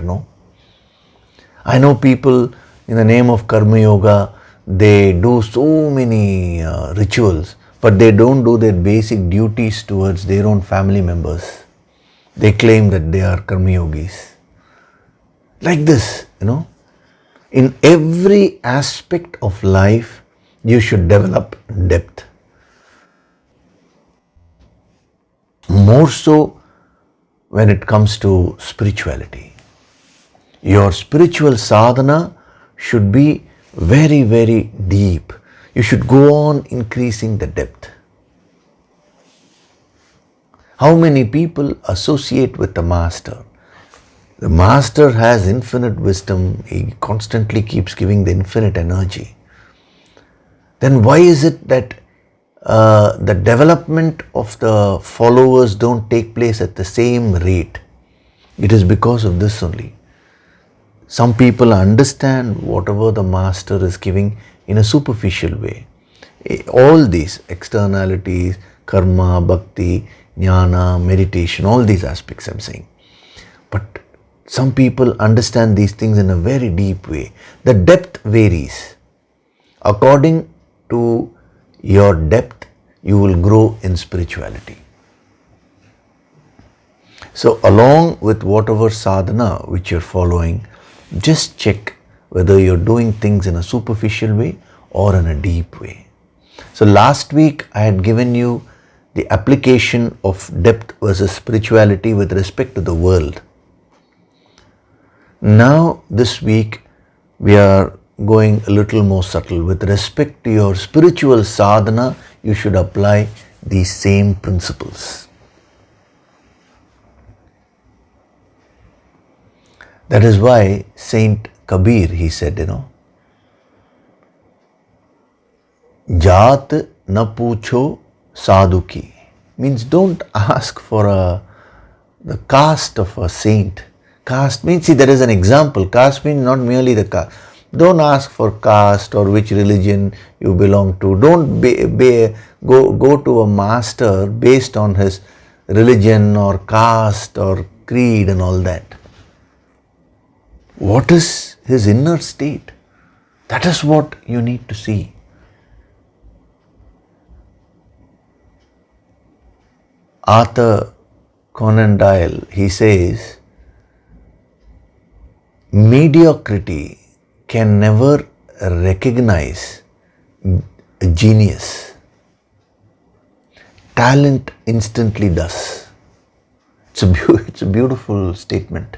I know people in the name of Karma Yoga, they do so many rituals, but they don't do their basic duties towards their own family members. They claim that they are Karma Yogis. Like this, in every aspect of life, you should develop depth. More so when it comes to spirituality. Your spiritual sadhana should be very, very deep. You should go on increasing the depth. How many people associate with the master? The master has infinite wisdom. He constantly keeps giving the infinite energy. Then why is it that the development of the followers don't take place at the same rate? It is because of this only. Some people understand whatever the master is giving in a superficial way. All these externalities, karma, bhakti, jnana, meditation, all these aspects I'm saying. But some people understand these things in a very deep way. The depth varies. According to your depth, you will grow in spirituality. So along with whatever sadhana which you're following, just check whether you're doing things in a superficial way or in a deep way. So last week I had given you the application of depth versus spirituality with respect to the world. Now this week we are going a little more subtle. With respect to your spiritual sadhana, you should apply these same principles. That is why Saint Kabir, he said, Jaat na pucho sadhu ki, means don't ask for the caste of a saint. Caste means, see, there is an example. Caste means not merely the caste. Don't ask for caste or which religion you belong to. Don't go to a master based on his religion or caste or creed and all that. What is his inner state? That is what you need to see. Arthur Conan Doyle, he says, mediocrity can never recognize a genius. Talent instantly does. It's a beautiful statement.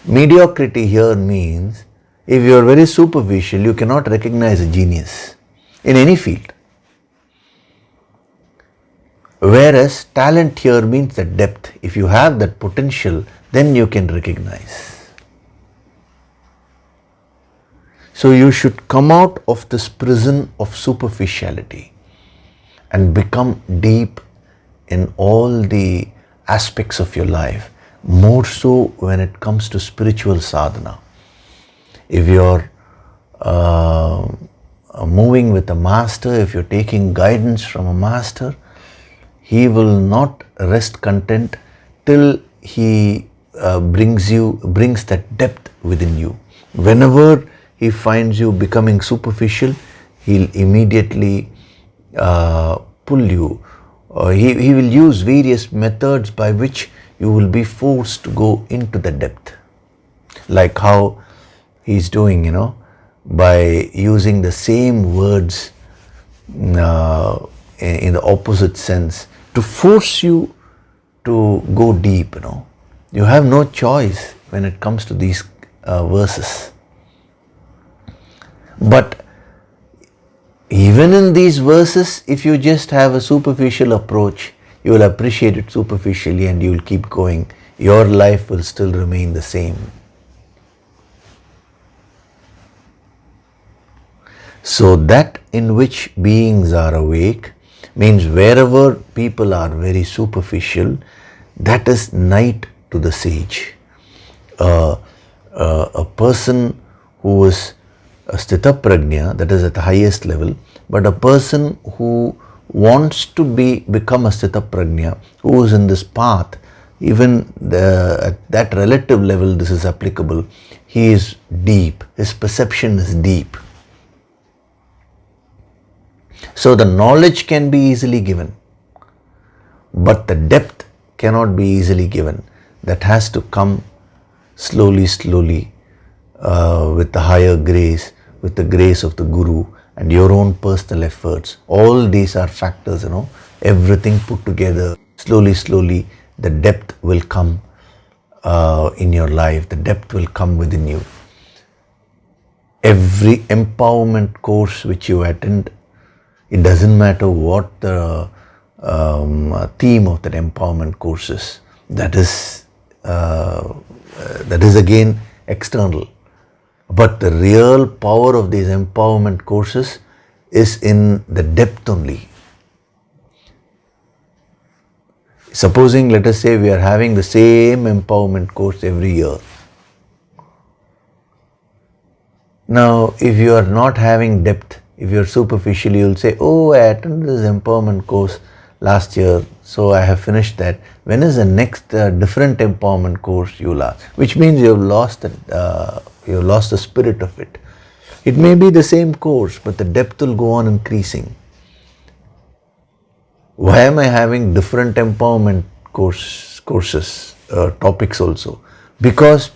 Mediocrity here means if you are very superficial, you cannot recognize a genius in any field. Whereas talent here means the depth. If you have that potential, then you can recognize. So you should come out of this prison of superficiality and become deep in all the aspects of your life, more so when it comes to spiritual sadhana. If you're moving with a master, if you're taking guidance from a master, he will not rest content till he brings that depth within you. Whenever he finds you becoming superficial, he'll immediately pull you. He will use various methods by which you will be forced to go into the depth. Like how he's doing, by using the same words in the opposite sense to force you to go deep, You have no choice when it comes to these verses. But even in these verses, if you just have a superficial approach, you will appreciate it superficially and you will keep going. Your life will still remain the same. So that in which beings are awake means wherever people are very superficial, that is night to the sage. A person who is a sthita prajna, that is at the highest level, but a person who wants to become a sthita prajna, who is in this path even at that relative level this is applicable. He is deep, his perception is deep. So the knowledge can be easily given, but the depth cannot be easily given. That has to come slowly with the higher grace, with the grace of the Guru and your own personal efforts. All these are factors, everything put together. Slowly the depth will come in your life, the depth will come within you. Every empowerment course which you attend, it doesn't matter what the theme of that empowerment course is. That is again external. But the real power of these empowerment courses is in the depth only. Supposing, let us say, we are having the same empowerment course every year. Now, if you are not having depth, if you are superficial, you will say, oh, I attended this empowerment course last year, so I have finished that. When is the next different empowerment course you will ask? Which means you have lost the spirit of it. It may be the same course, but the depth will go on increasing. Why am I having different empowerment courses, topics also? Because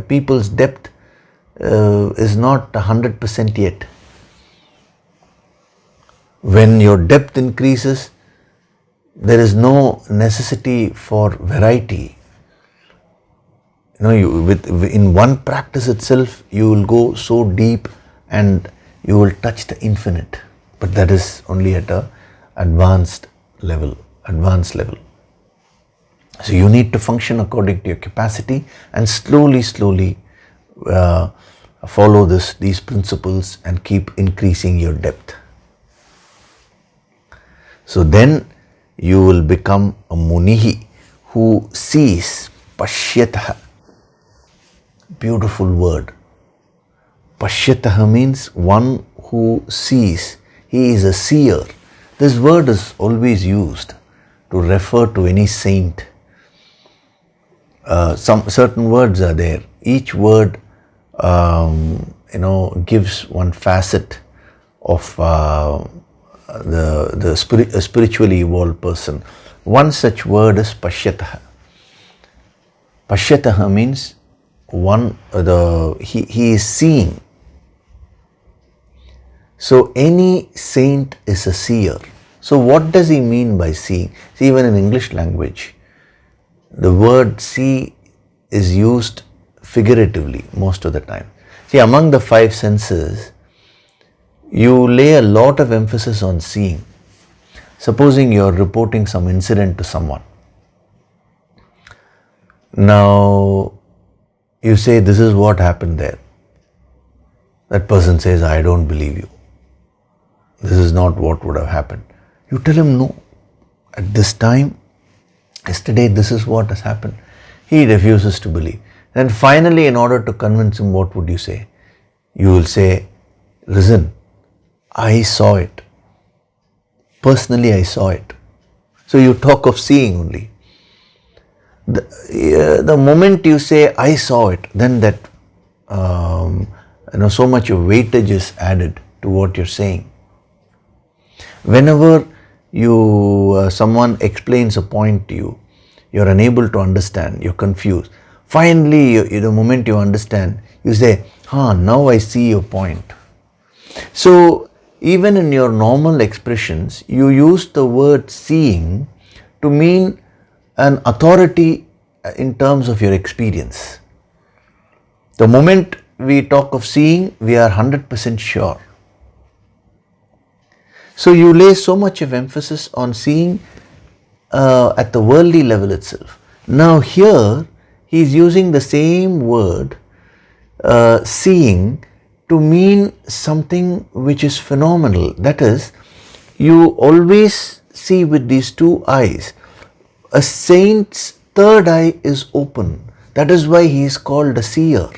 people's depth is not 100% yet. When your depth increases, there is no necessity for variety. In one practice itself, you will go so deep and you will touch the infinite. But that is only at an advanced level. So you need to function according to your capacity and slowly follow these principles and keep increasing your depth. So then you will become a munihi who sees, pashyataha. Beautiful word. Pashyataha means one who sees. He is a seer. This word is always used to refer to any saint. Some certain words are there. Each word, gives one facet of the spiritually evolved person. One such word is pashyataha. Pashyataha means he is seeing. So any saint is a seer. So what does he mean by seeing? See, even in English language, the word see is used figuratively most of the time. See, among the five senses, you lay a lot of emphasis on seeing. Supposing you are reporting some incident to someone. Now, you say, this is what happened there. That person says, I don't believe you. This is not what would have happened. You tell him, no, at this time, yesterday, this is what has happened. He refuses to believe. Then finally, in order to convince him, what would you say? You will say, listen, I saw it. Personally, I saw it. So you talk of seeing only. The moment you say, I saw it, then that, so much of weightage is added to what you're saying. Whenever someone explains a point to you, you're unable to understand, you're confused. Finally, the moment you understand, you say, now I see your point. So, even in your normal expressions, you use the word seeing to mean an authority in terms of your experience. The moment we talk of seeing, we are 100% sure. So you lay so much of emphasis on seeing at the worldly level itself. Now here, he is using the same word, seeing, to mean something which is phenomenal. That is, you always see with these two eyes. A saint's third eye is open. That is why he is called a seer.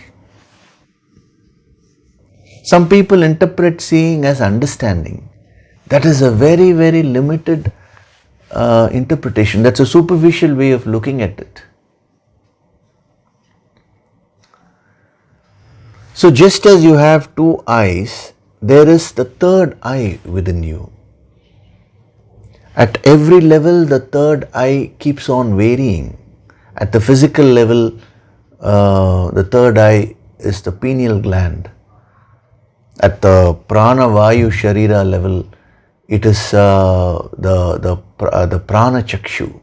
Some people interpret seeing as understanding. That is a very, very limited interpretation. That's a superficial way of looking at it. So just as you have two eyes, there is the third eye within you. At every level, the third eye keeps on varying. At the physical level, the third eye is the pineal gland. At the prana vayu sharira level, it is the prana chakshu.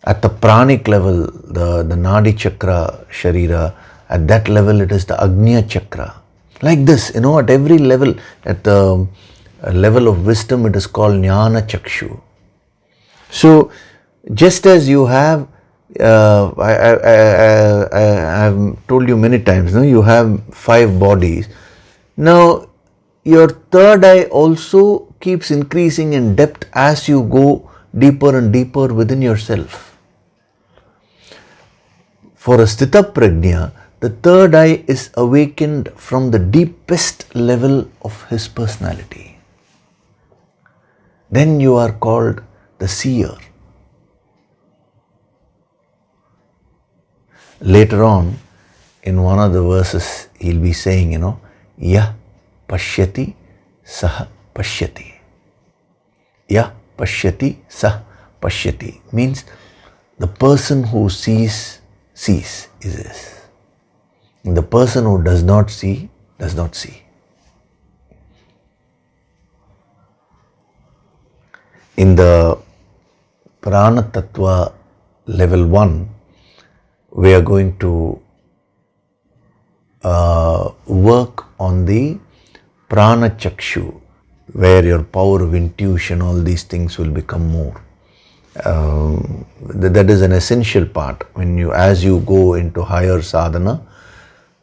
At the pranic level, the nadi chakra sharira, at that level it is the agnya chakra. Like this, at every level, at the level of wisdom, it is called jnana chakshu. So, just as you have, I have told you many times, you have 5 bodies. Now, your third eye also keeps increasing in depth as you go deeper and deeper within yourself. For a Sthita Prajna, the third eye is awakened from the deepest level of his personality. Then you are called the seer. Later on, in one of the verses, he'll be saying, Yah pashyati sah pashyati. Yah pashyati sah pashyati means the person who sees is this. And the person who does not see, does not see. In the Prana Tattva level 1, we are going to work on the Prana Chakshu, where your power of intuition, all these things will become more. That is an essential part. As you go into higher sadhana,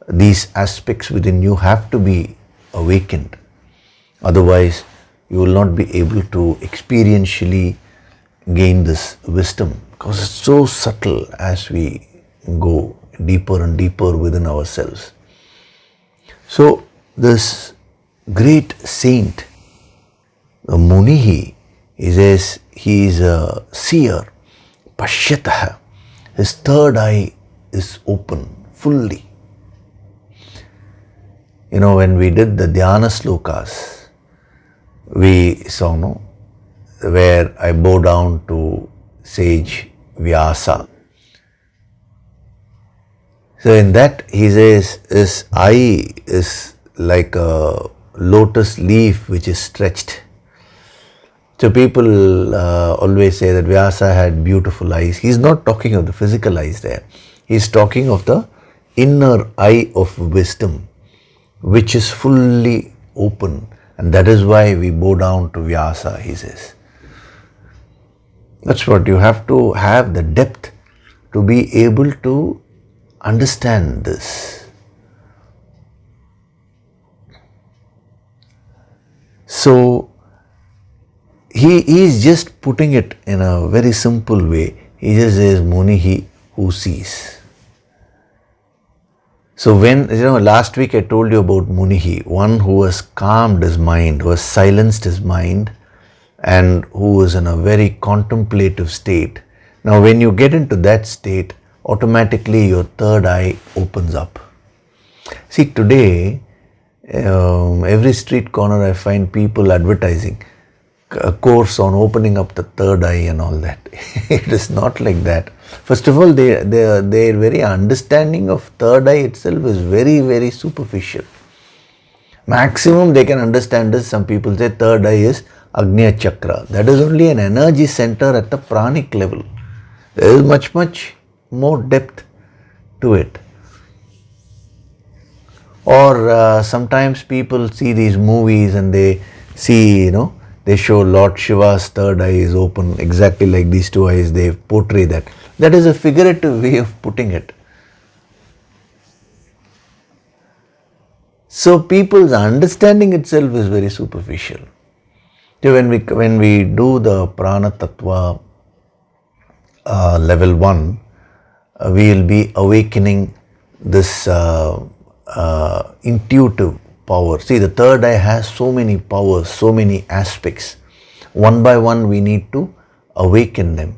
these aspects within you have to be awakened. Otherwise, you will not be able to experientially gain this wisdom, because it's so subtle as we go deeper and deeper within ourselves. So, this great saint, the Munihi, he says he is a seer, pashyatah. His third eye is open fully. When we did the Dhyana Slokas, we saw, where I bow down to sage Vyasa. So in that he says his eye is like a lotus leaf which is stretched. So people always say that Vyasa had beautiful eyes. He's not talking of the physical eyes there. He's talking of the inner eye of wisdom, which is fully open, and that is why we bow down to Vyasa, he says. That's what you have to have, the depth to be able to understand this. So he is just putting it in a very simple way. He just says, Munihi who sees. So last week I told you about Munihi, one who has calmed his mind, who has silenced his mind, and who is in a very contemplative state. Now when you get into that state, automatically your third eye opens up. See, today, every street corner I find people advertising a course on opening up the third eye and all that. It is not like that. First of all, their very understanding of third eye itself is very, very superficial. Maximum they can understand is, some people say third eye is Agnya Chakra. That is only an energy center at the pranic level. There is much, much more depth to it. Or sometimes people see these movies and they see, they show Lord Shiva's third eye is open, exactly like these two eyes, they portray that. That is a figurative way of putting it. So people's understanding itself is very superficial. So when we do the Prana Tattva level 1, we will be awakening this intuitive power. See, the third eye has so many powers, so many aspects. One by one we need to awaken them.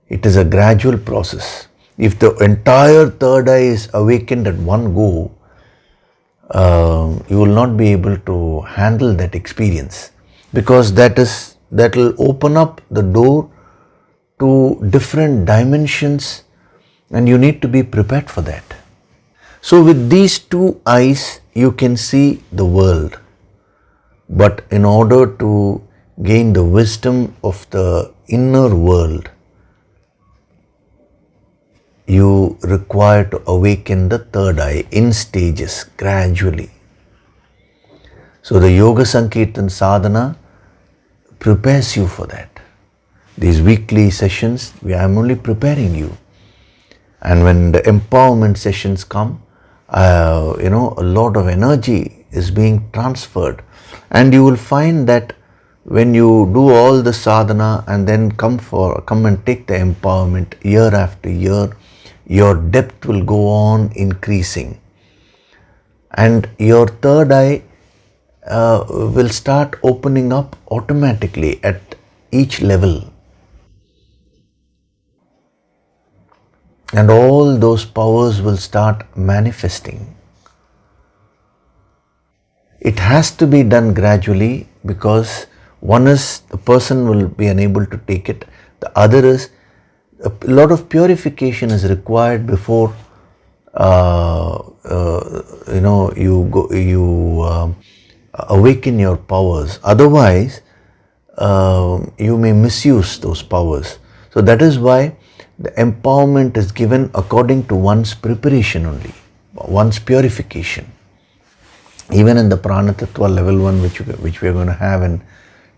It is a gradual process. If the entire third eye is awakened at one go, you will not be able to handle that experience, because that will open up the door to different dimensions, and you need to be prepared for that. So with these two eyes you can see the world, but in order to gain the wisdom of the inner world, you require to awaken the third eye in stages, gradually. So the Yoga Sankirtan Sadhana prepares you for that. These weekly sessions, I am only preparing you. And when the empowerment sessions come, a lot of energy is being transferred. And you will find that when you do all the sadhana and then come and take the empowerment year after year, your depth will go on increasing. And your third eye will start opening up automatically at each level. And all those powers will start manifesting. It has to be done gradually, because one is the person will be unable to take it. The other is a lot of purification is required before you awaken your powers. Otherwise, you may misuse those powers. So that is why the empowerment is given according to one's preparation only, one's purification. Even in the Prana Tattva level 1, which we are going to have in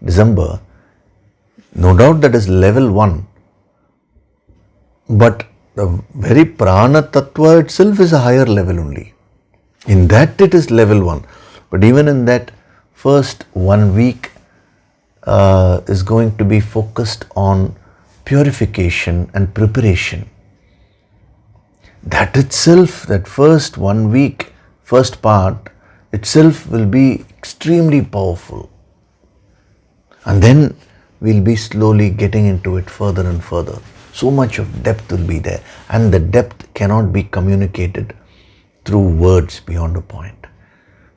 December, no doubt that is level 1. But the very Prana Tattva itself is a higher level only. In that it is level 1. But even in that first 1 week is going to be focused on purification and preparation. That itself, that first 1 week, first part itself will be extremely powerful. And then we'll be slowly getting into it further and further. So much of depth will be there, and the depth cannot be communicated through words beyond a point.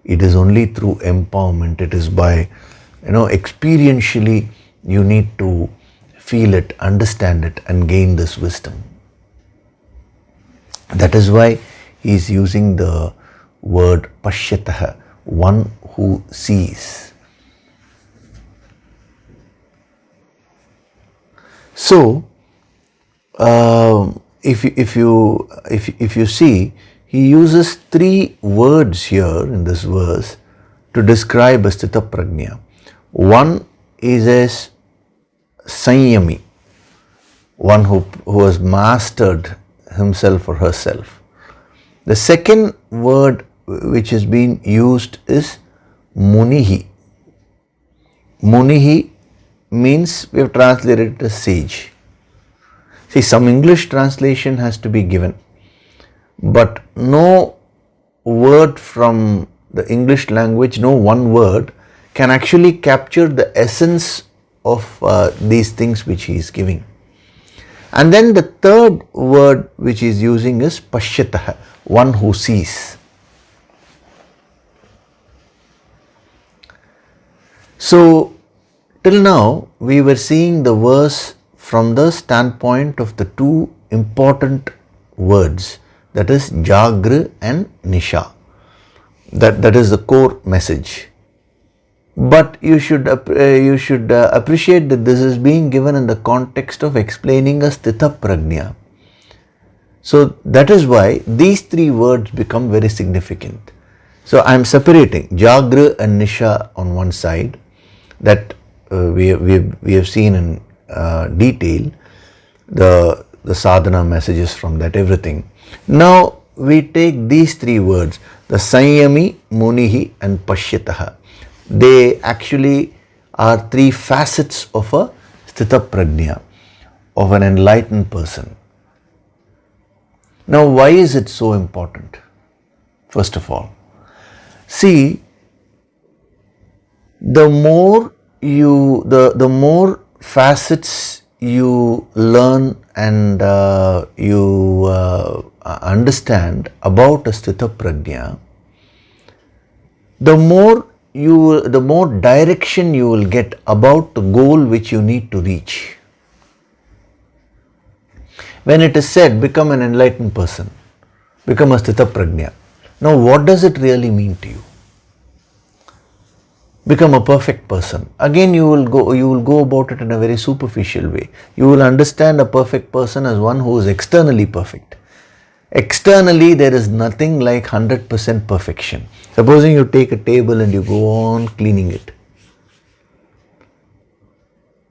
It is only through empowerment. It is by, experientially you need to feel it, understand it, and gain this wisdom. That is why he is using the word pashyatah, one who sees. So, if you see, he uses 3 words here in this verse to describe a sthita prajna. One is as sanyami, one who has mastered himself or herself. The second word which is being used is munihi. Munihi means, we have translated it as sage. See, some English translation has to be given, but no word from the English language, no one word can actually capture the essence of these things which he is giving. And then the third word which he is using is pashyatah, one who sees. So, till now we were seeing the verse from the standpoint of the 2 important words, that is Jagra and Nisha. That is the core message. But you should appreciate that this is being given in the context of explaining a sthita prajna. So that is why these 3 words become very significant. So I am separating Jagra and Nisha on one side, that we have seen in detail the sadhana messages from that, everything. Now we take these 3 words, the Sanyami, Munihi and Pashyatah. They actually are 3 facets of a sthita prajna, of an enlightened person. Now why is it so important? First of all, see, the more the more facets you learn and you understand about a Sthita Prajna, the more direction you will get about the goal which you need to reach. When it is said, become an enlightened person, become a Sthita Prajna. Now, what does it really mean to you? Become a perfect person. Again, you will go about it in a very superficial way. You will understand a perfect person as one who is externally perfect. Externally, there is nothing like 100% perfection. Supposing you take a table and you go on cleaning it.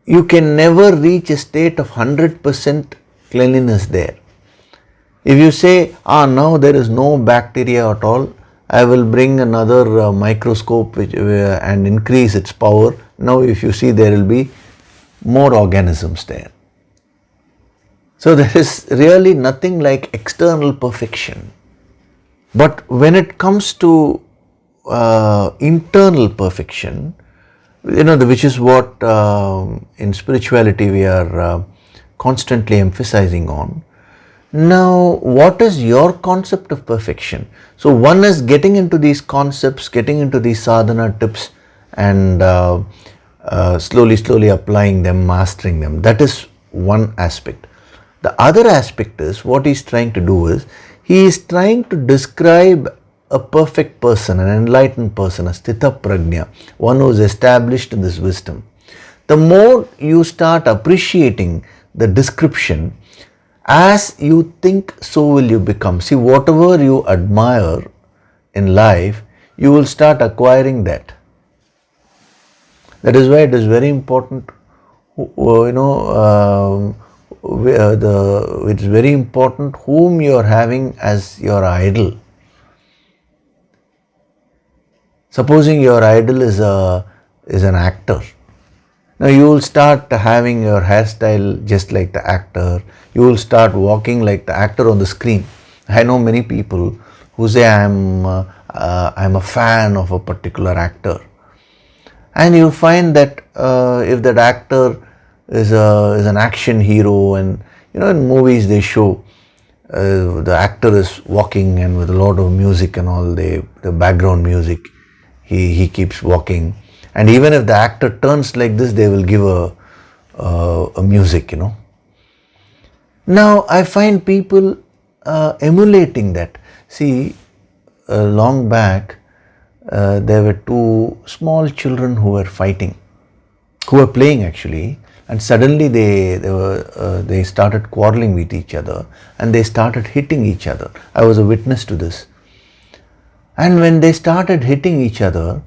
You can never reach a state of 100% cleanliness there. If you say, now there is no bacteria at all, I will bring another microscope and increase its power. Now if you see, there will be more organisms there. So there is really nothing like external perfection. But when it comes to internal perfection, which is what in spirituality we are constantly emphasizing on. Now, what is your concept of perfection? So one is getting into these concepts, getting into these sadhana tips and slowly applying them, mastering them. That is one aspect. The other aspect is what he's trying to do is, he is trying to describe a perfect person, an enlightened person, a Sthita Prajna, one who is established in this wisdom. The more you start appreciating the description, as you think, so will you become. See, whatever you admire in life, you will start acquiring that. That is why it is very important, it's very important whom you are having as your idol. Supposing your idol is an actor. Now you will start having your hairstyle just like the actor. You will start walking like the actor on the screen. I know many people who say I'm a fan of a particular actor, and you find that if that actor is an action hero, and in movies they show the actor is walking and with a lot of music and all, the background music, he keeps walking. And even if the actor turns like this, they will give a music, Now, I find people emulating that. See, long back, there were two small children who were fighting, who were playing actually, and suddenly they started quarreling with each other and they started hitting each other. I was a witness to this. And when they started hitting each other,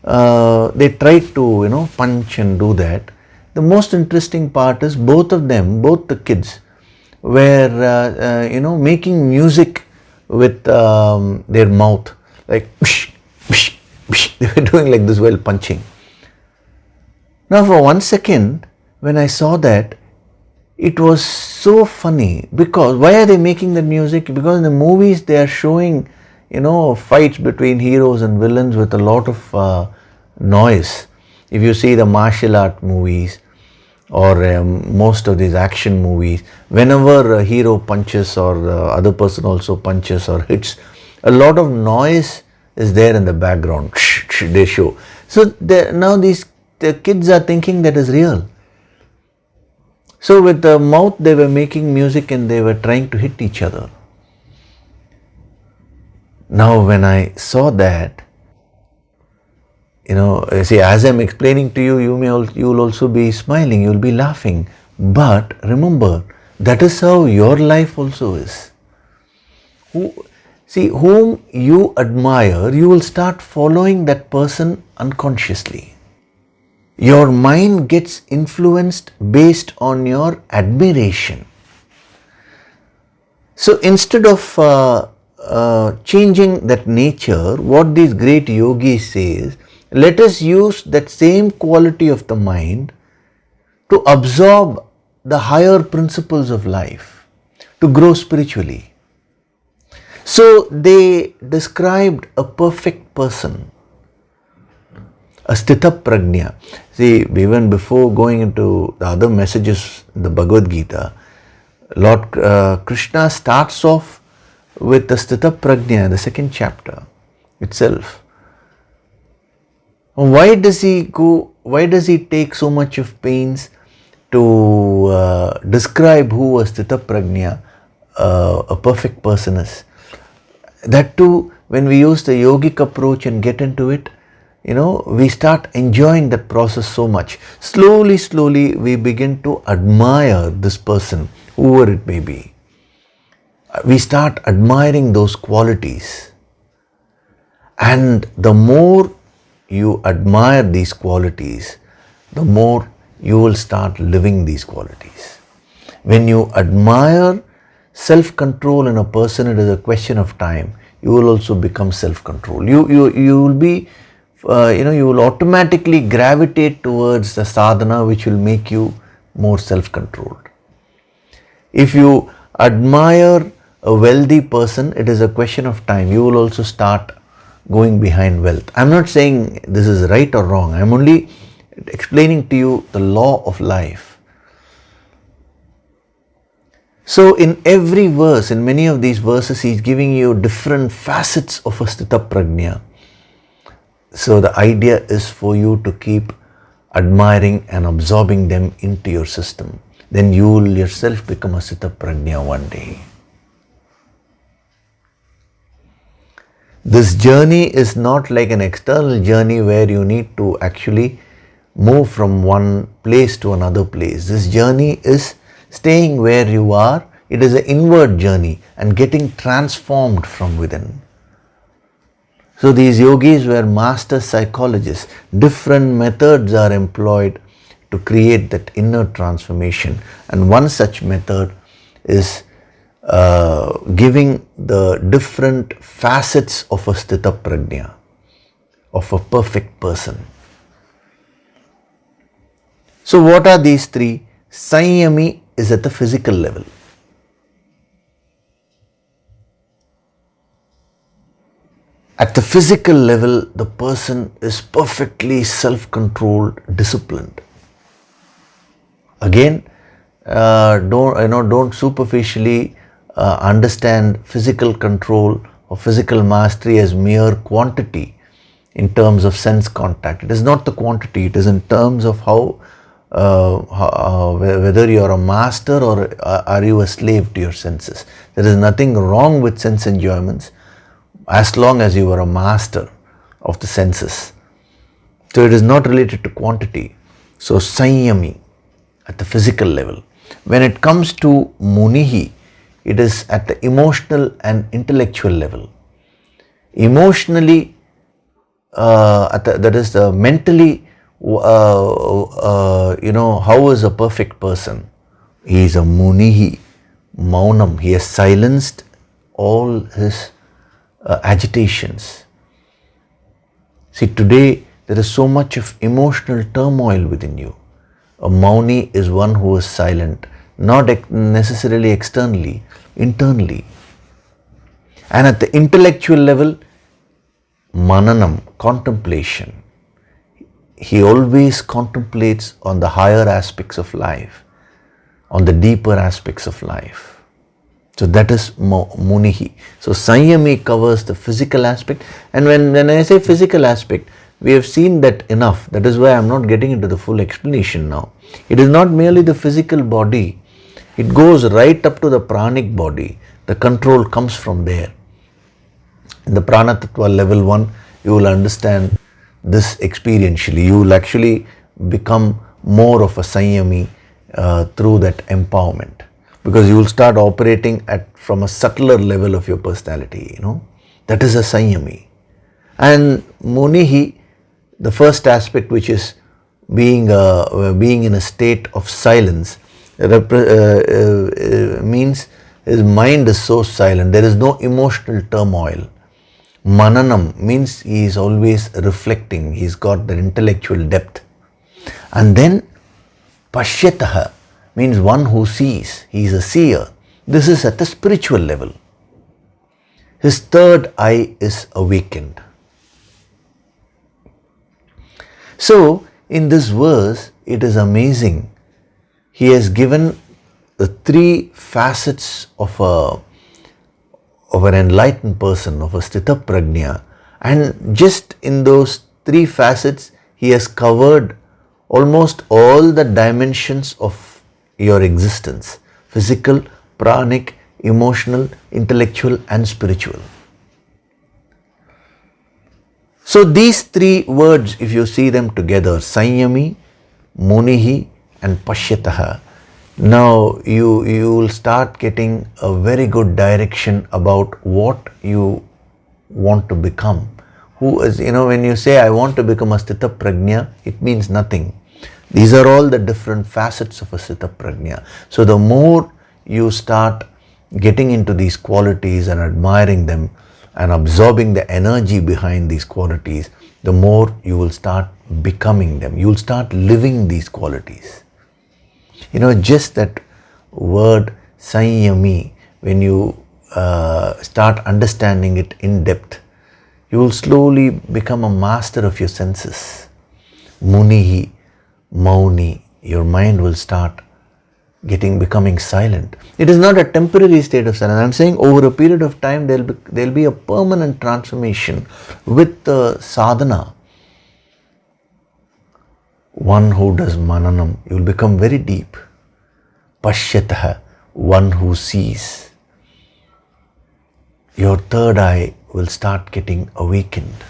they tried to punch and do that. The most interesting part is both the kids were making music with their mouth, like psh, psh, psh. They were doing like this while punching. Now for 1 second when I saw that, it was so funny, because why are they making that music? Because in the movies they are showing fights between heroes and villains with a lot of noise. If you see the martial art movies or most of these action movies, whenever a hero punches or the other person also punches or hits, a lot of noise is there in the background. They show. So now the kids are thinking that is real. So with the mouth they were making music and they were trying to hit each other. Now when I saw that, see, as I'm explaining to you, you will also be smiling, you will be laughing. But remember, that is how your life also is. Whom you admire, you will start following that person unconsciously. Your mind gets influenced based on your admiration. So instead of changing that nature, what these great yogis say is, let us use that same quality of the mind to absorb the higher principles of life, to grow spiritually. So they described a perfect person, a Sthita Prajna. See, even before going into the other messages in the Bhagavad Gita, Lord Krishna starts off with the Sthita Prajna in the second chapter itself. Why does he take so much of pains to describe who a Sthita Prajna, a perfect person is? That too, when we use the yogic approach and get into it, we start enjoying that process so much. Slowly, we begin to admire this person, whoever it may be. We start admiring those qualities. And the more you admire these qualities, the more you will start living these qualities. When you admire self-control in a person, it is a question of time. You will also become self-control. You will be, you will automatically gravitate towards the sadhana which will make you more self-controlled. If you admire a wealthy person, it is a question of time. You will also start going behind wealth. I'm not saying this is right or wrong. I'm only explaining to you the law of life. So in every verse, in many of these verses, he's giving you different facets of a Sthita Prajna. So the idea is for you to keep admiring and absorbing them into your system. Then you will yourself become a Sthita Prajna one day. This journey is not like an external journey where you need to actually move from one place to another place. This journey is staying where you are. It is an inward journey and getting transformed from within. So these yogis were master psychologists. Different methods are employed to create that inner transformation. And one such method is giving the different facets of a Sthita Prajna, of a perfect person. So what are these three? Samyami is at the physical level. At the physical level, the person is perfectly self-controlled, disciplined. Again, don't superficially understand physical control or physical mastery as mere quantity in terms of sense contact. It is not the quantity, it is in terms of whether you are a master or are you a slave to your senses. There is nothing wrong with sense enjoyments as long as you are a master of the senses. So it is not related to quantity. So Samyami at the physical level. When it comes to Munihi, it is at the emotional and intellectual level. Emotionally, that is the mentally, how is a perfect person? He is a Munihi, Maunam. He has silenced all his agitations. See, today there is so much of emotional turmoil within you. A Mauni is one who is silent, not necessarily externally, internally. And at the intellectual level, Mananam, contemplation. He always contemplates on the higher aspects of life, on the deeper aspects of life. So that is Munihi. So Samyami covers the physical aspect. And when I say physical aspect, we have seen that enough. That is why I am not getting into the full explanation now. It is not merely the physical body. It goes right up to the pranic body. The control comes from there. In the Prana Tattva level 1, you will understand this experientially. You will actually become more of a Samyami through that empowerment. Because you will start operating from a subtler level of your personality, That is a Samyami. And Munihi, the first aspect, which is being in a state of silence, means his mind is so silent. There is no emotional turmoil. Mananam means he is always reflecting. He's got the intellectual depth. And then Pashyataha means one who sees. He is a seer. This is at the spiritual level. His third eye is awakened. So, in this verse, it is amazing. He has given the three facets of an enlightened person, of a Sthita Prajna, and just in those three facets, he has covered almost all the dimensions of your existence: physical, pranic, emotional, intellectual, and spiritual. So these three words, if you see them together, Sanyami, Munihi, and Pashyataha, now you will start getting a very good direction about what you want to become. Who is, when you say, I want to become a Sthita Prajna, it means nothing. These are all the different facets of a Sthita Prajna. So the more you start getting into these qualities and admiring them and absorbing the energy behind these qualities, the more you will start becoming them. You will start living these qualities. Just that word Sanyami, when you start understanding it in depth, you will slowly become a master of your senses. Munihi, Mauni, your mind will start becoming silent. It is not a temporary state of silence. I am saying over a period of time there will be a permanent transformation with the sadhana. One who does mananam, you will become very deep. Pashyataha, one who sees. Your third eye will start getting awakened.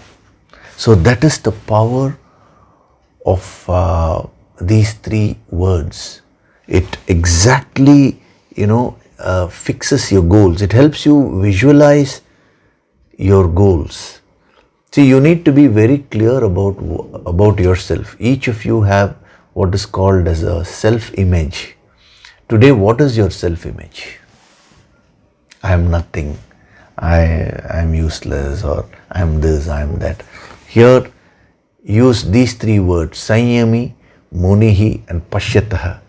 So that is the power of these three words. It exactly, fixes your goals. It helps you visualize your goals. See, you need to be very clear about yourself. Each of you have what is called as a self-image. Today, what is your self-image? I am nothing. I am useless, or I am this, I am that. Here, use these three words, Sanyami, Munihi, and Pashyataha.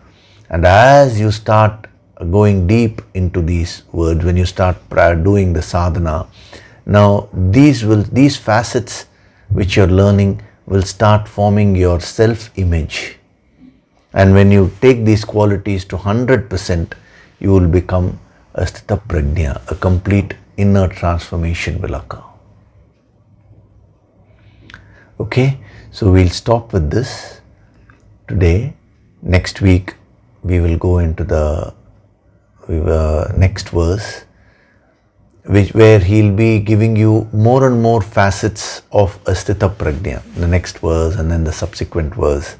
And as you start going deep into these words, when you start doing the sadhana, now these facets which you are learning will start forming your self-image. And when you take these qualities to 100%, you will become a Sthita Prajna, a complete inner transformation will occur. Okay, so we'll stop with this today. Next week, we will go into the next verse, where he'll be giving you more and more facets of a Sthita Prajna. The next verse and then the subsequent verse.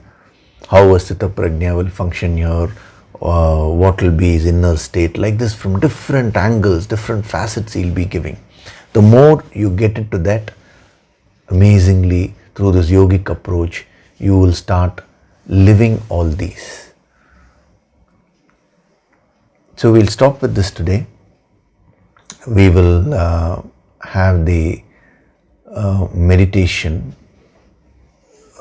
How a Sthita Prajna will function here, what will be his inner state, like this from different angles, different facets he'll be giving. The more you get into that, amazingly, through this yogic approach, you will start living all these. So we'll stop with this today. We will have the meditation.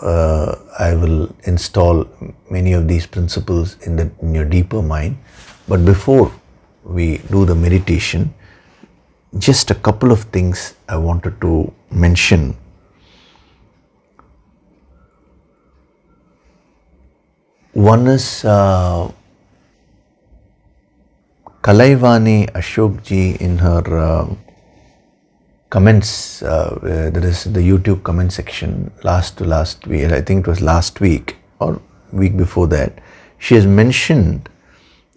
I will install many of these principles in your deeper mind. But before we do the meditation, just a couple of things I wanted to mention. One is Kalaivani Ashokji in her comments, there is the YouTube comment section last week, I think it was last week or week before that, she has mentioned,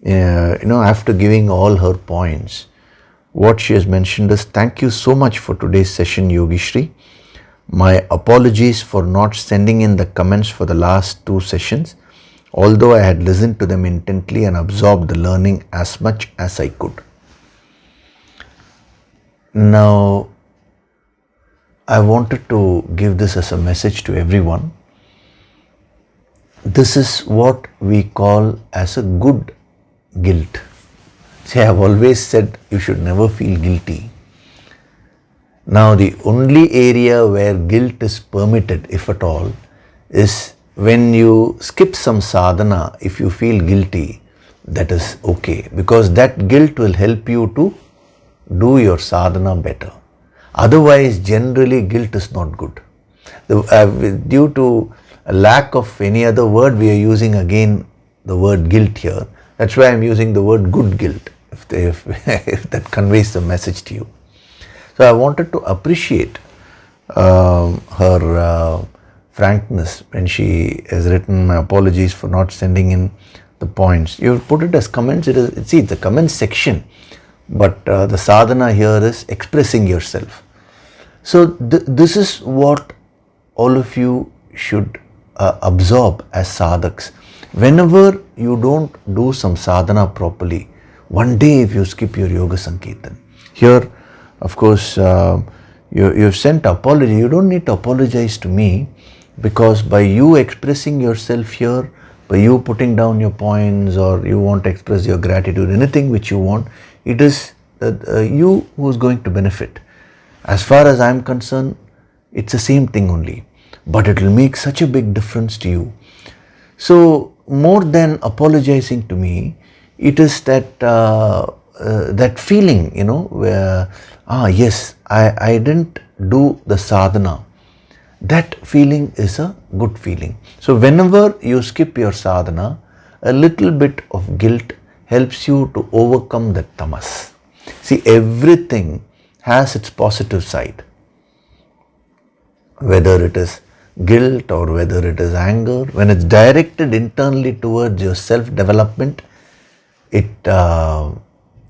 after giving all her points, what she has mentioned is, thank you so much for today's session, Yogi Shri. My apologies for not sending in the comments for the last two sessions, although I had listened to them intently and absorbed the learning as much as I could. Now, I wanted to give this as a message to everyone. This is what we call as a good guilt. See, I have always said you should never feel guilty. Now, the only area where guilt is permitted, if at all, is when you skip some sadhana. If you feel guilty, that is okay, because that guilt will help you to do your sadhana better. Otherwise, generally, guilt is not good. Due to a lack of any other word, we are using again the word guilt here. That's why I'm using the word good guilt, if that conveys the message to you. So I wanted to appreciate her frankness when she has written, my apologies for not sending in the points. You put it as comments. It's a comment section, but the sadhana here is expressing yourself. So this is what all of you should absorb as sadhaks. Whenever you don't do some sadhana properly, one day if you skip your yoga sankirtan, here of course you've sent apology. You don't need to apologize to me, because by you expressing yourself here, by you putting down your points, or you want to express your gratitude, anything which you want, it is you who is going to benefit. As far as I'm concerned, it's the same thing only, but it will make such a big difference to you. So more than apologizing to me, it is that that feeling, where yes, I didn't do the sadhana. That feeling is a good feeling. So whenever you skip your sadhana, a little bit of guilt helps you to overcome that tamas. See, everything has its positive side. Whether it is guilt or whether it is anger, when it's directed internally towards your self-development, it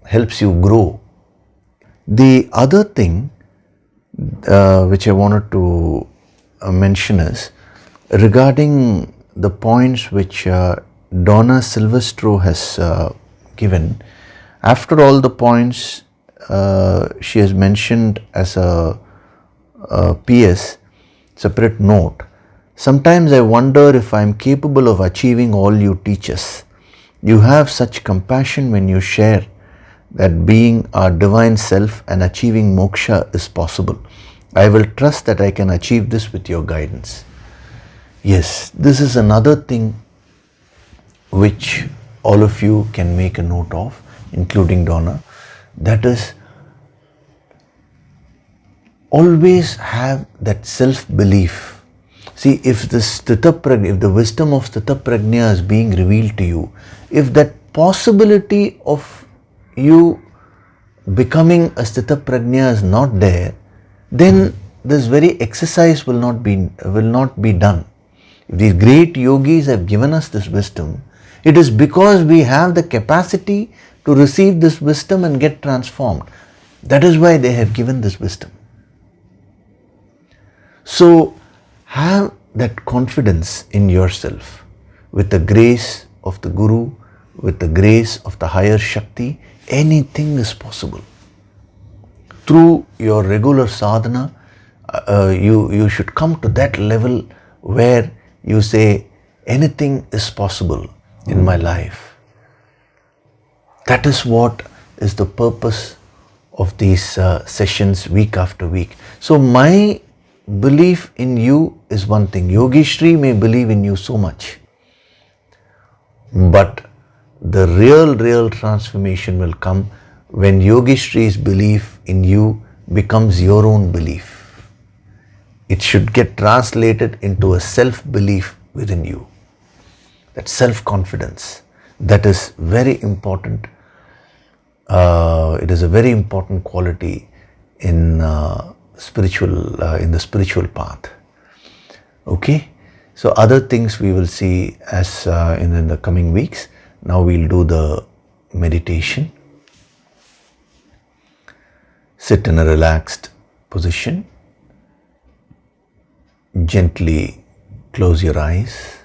helps you grow. The other thing which I wanted to mention is regarding the points which Donna Silvestro has given. After all the points she has mentioned as a PS, separate note, sometimes I wonder if I am capable of achieving all you teach us. You have such compassion when you share that being our divine self and achieving moksha is possible. I will trust that I can achieve this with your guidance. Yes, this is another thing which all of you can make a note of, including Donna. That is, always have that self-belief. See, if the wisdom of Sthita Prajna is being revealed to you, if that possibility of you becoming a Sthita Prajna is not there, then this very exercise will not be done. If these great yogis have given us this wisdom, it is because we have the capacity to receive this wisdom and get transformed. That is why they have given this wisdom. So have that confidence in yourself. With the grace of the Guru, with the grace of the higher Shakti, anything is possible. Through your regular sadhana, you should come to that level where you say, anything is possible in my life. That is what is the purpose of these sessions week after week. So my belief in you is one thing. Yogishri may believe in you so much, but the real transformation will come when Yogishri's belief in you becomes your own belief. It should get translated into a self-belief within you. That self-confidence, that is very important. It is a very important quality in the spiritual path. Okay, so other things we will see as in the coming weeks. Now we'll do the meditation. Sit in a relaxed position. Gently close your eyes.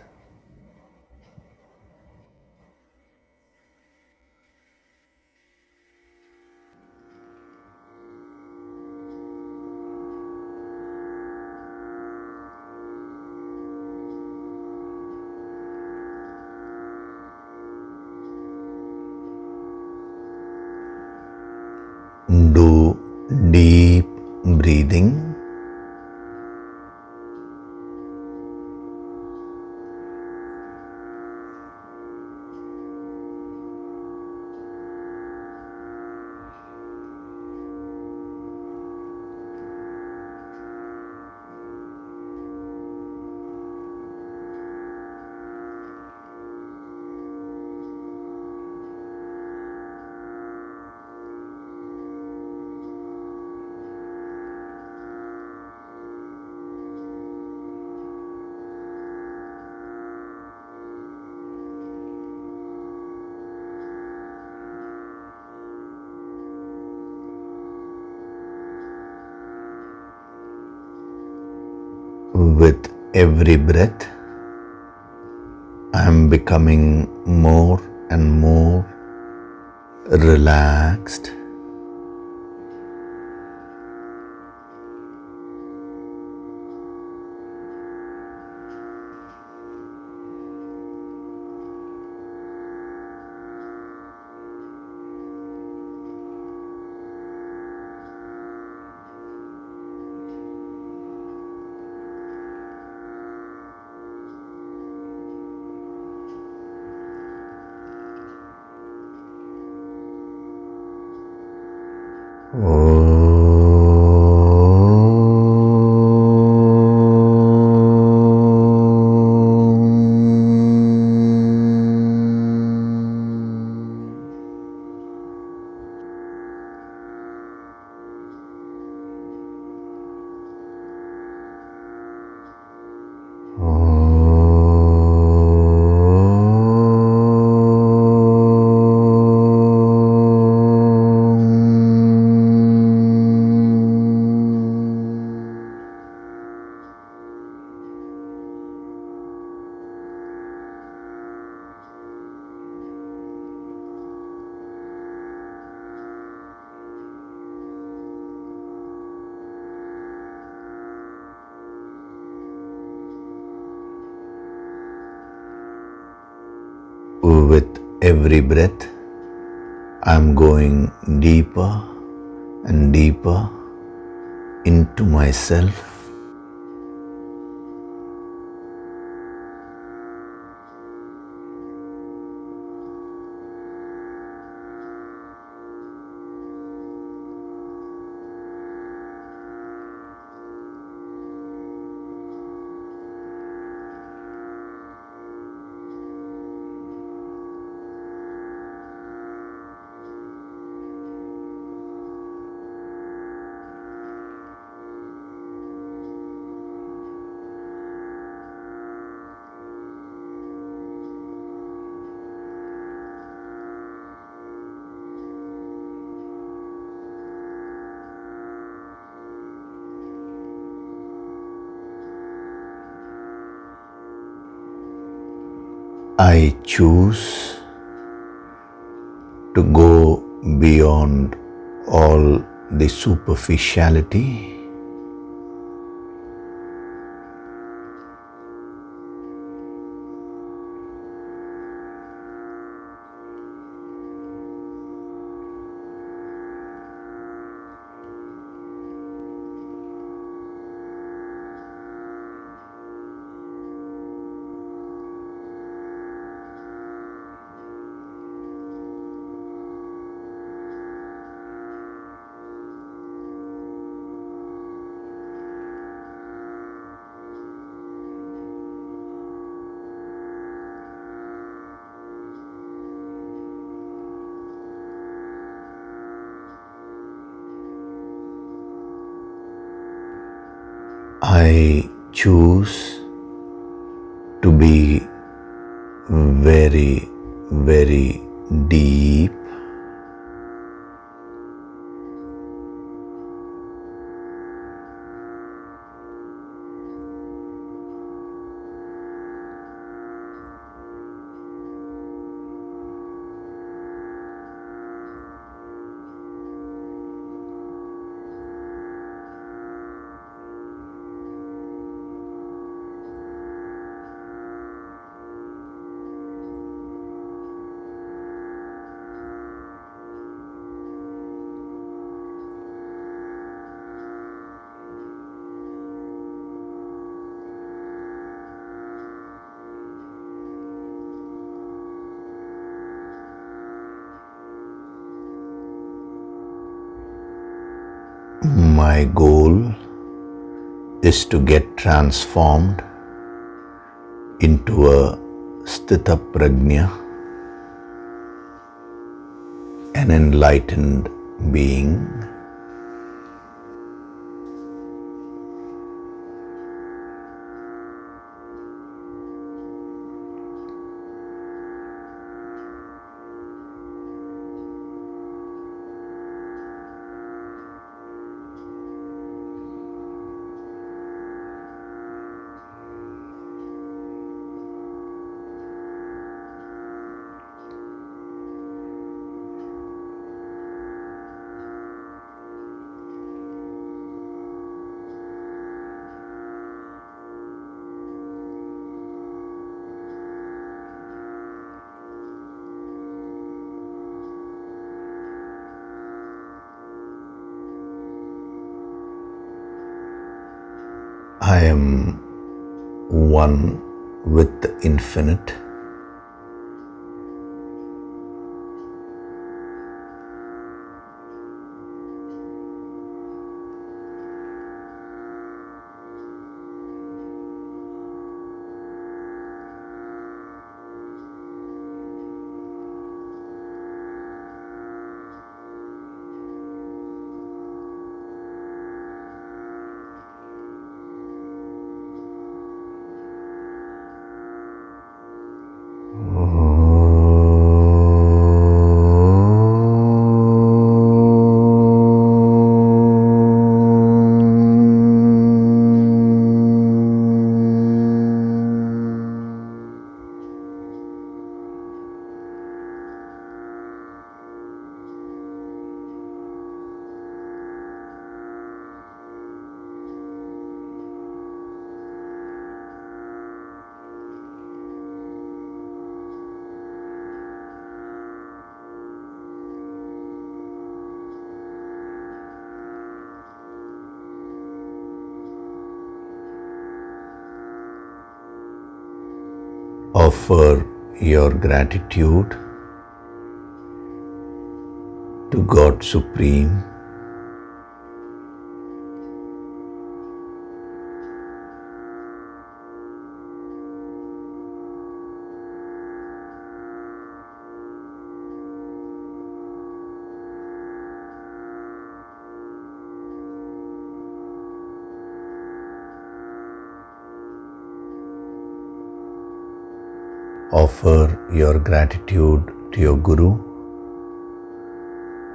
Do deep breathing. With every breath, I am becoming more and more relaxed. With every breath, I am going deeper and deeper into myself. I choose to go beyond all the superficiality. I choose to be very, very deep. My goal is to get transformed into a Sthita Prajna, an enlightened being. I am one with the infinite. Offer your gratitude to God Supreme. Offer your gratitude to your Guru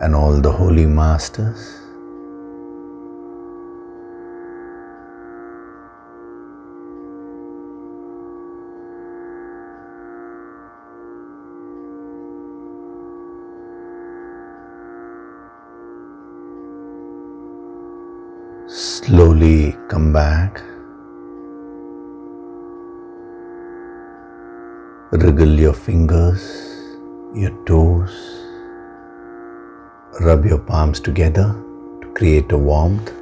and all the holy masters. Slowly come back. Wriggle your fingers, your toes, rub your palms together to create a warmth.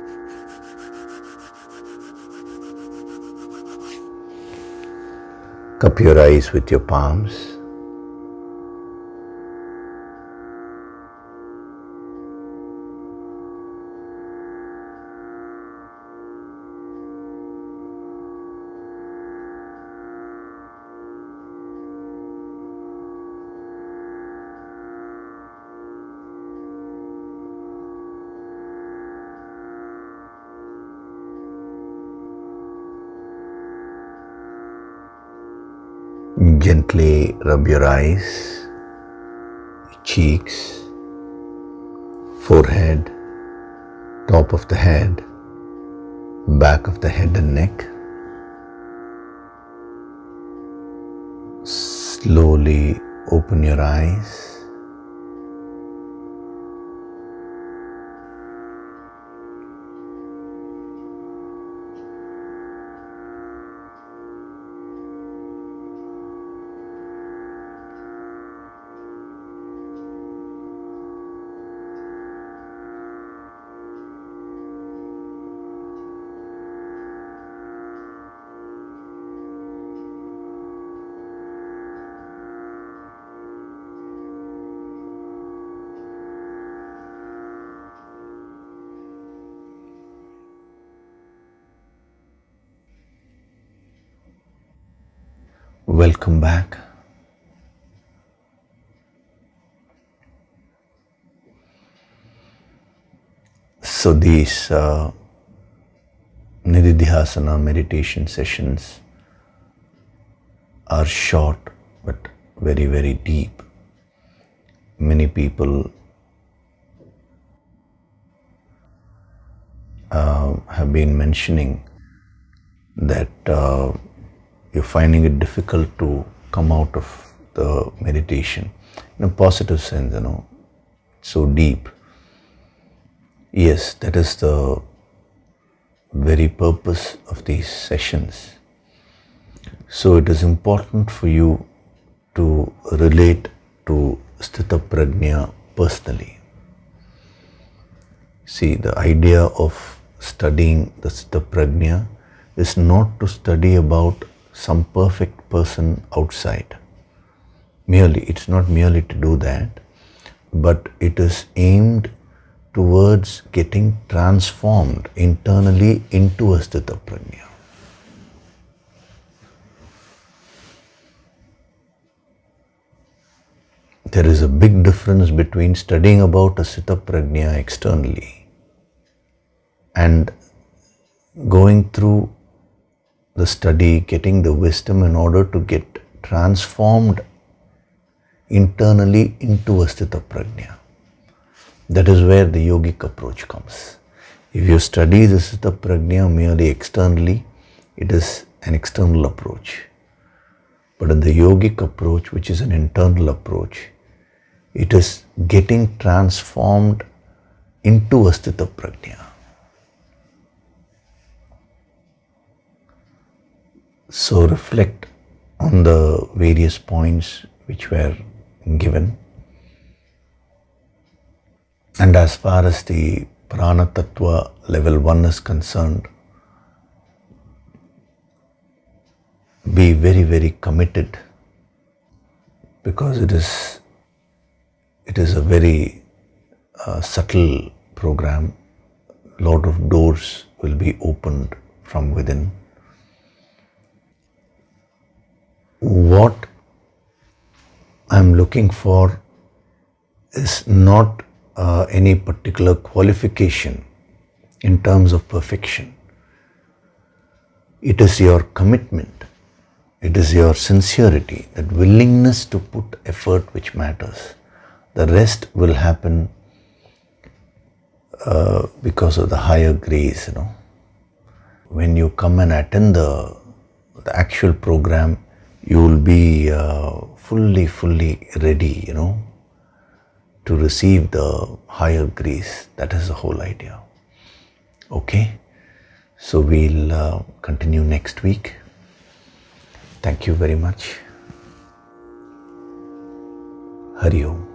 Cup your eyes with your palms. Gently rub your eyes, cheeks, forehead, top of the head, back of the head and neck. Slowly open your eyes. Welcome back. So these Nididhyasana meditation sessions are short but very, very deep. Many people have been mentioning that you're finding it difficult to come out of the meditation in a positive sense, so deep. Yes, that is the very purpose of these sessions. So it is important for you to relate to Sthita Prajna personally. See, the idea of studying the Sthita Prajna is not to study about some perfect person outside. It's not merely to do that, but it is aimed towards getting transformed internally into a Sthita Prajna. There is a big difference between studying about a Sthita Prajna externally and going through the study, getting the wisdom in order to get transformed internally into a Sthita Prajna. That is where the yogic approach comes. If you study the Sthita Prajna merely externally, it is an external approach. But in the yogic approach, which is an internal approach, it is getting transformed into a Sthita Prajna. So reflect on the various points which were given. And as far as the Prana Tattva level 1 is concerned, be very, very committed, because it is a very subtle program. Lot of doors will be opened from within. What I'm looking for is not any particular qualification in terms of perfection. It is your commitment, it is your sincerity, that willingness to put effort which matters. The rest will happen because of the higher grace, When you come and attend the actual program, you will be fully ready, to receive the higher grace. That is the whole idea. Okay? So we'll continue next week. Thank you very much. Hari Om.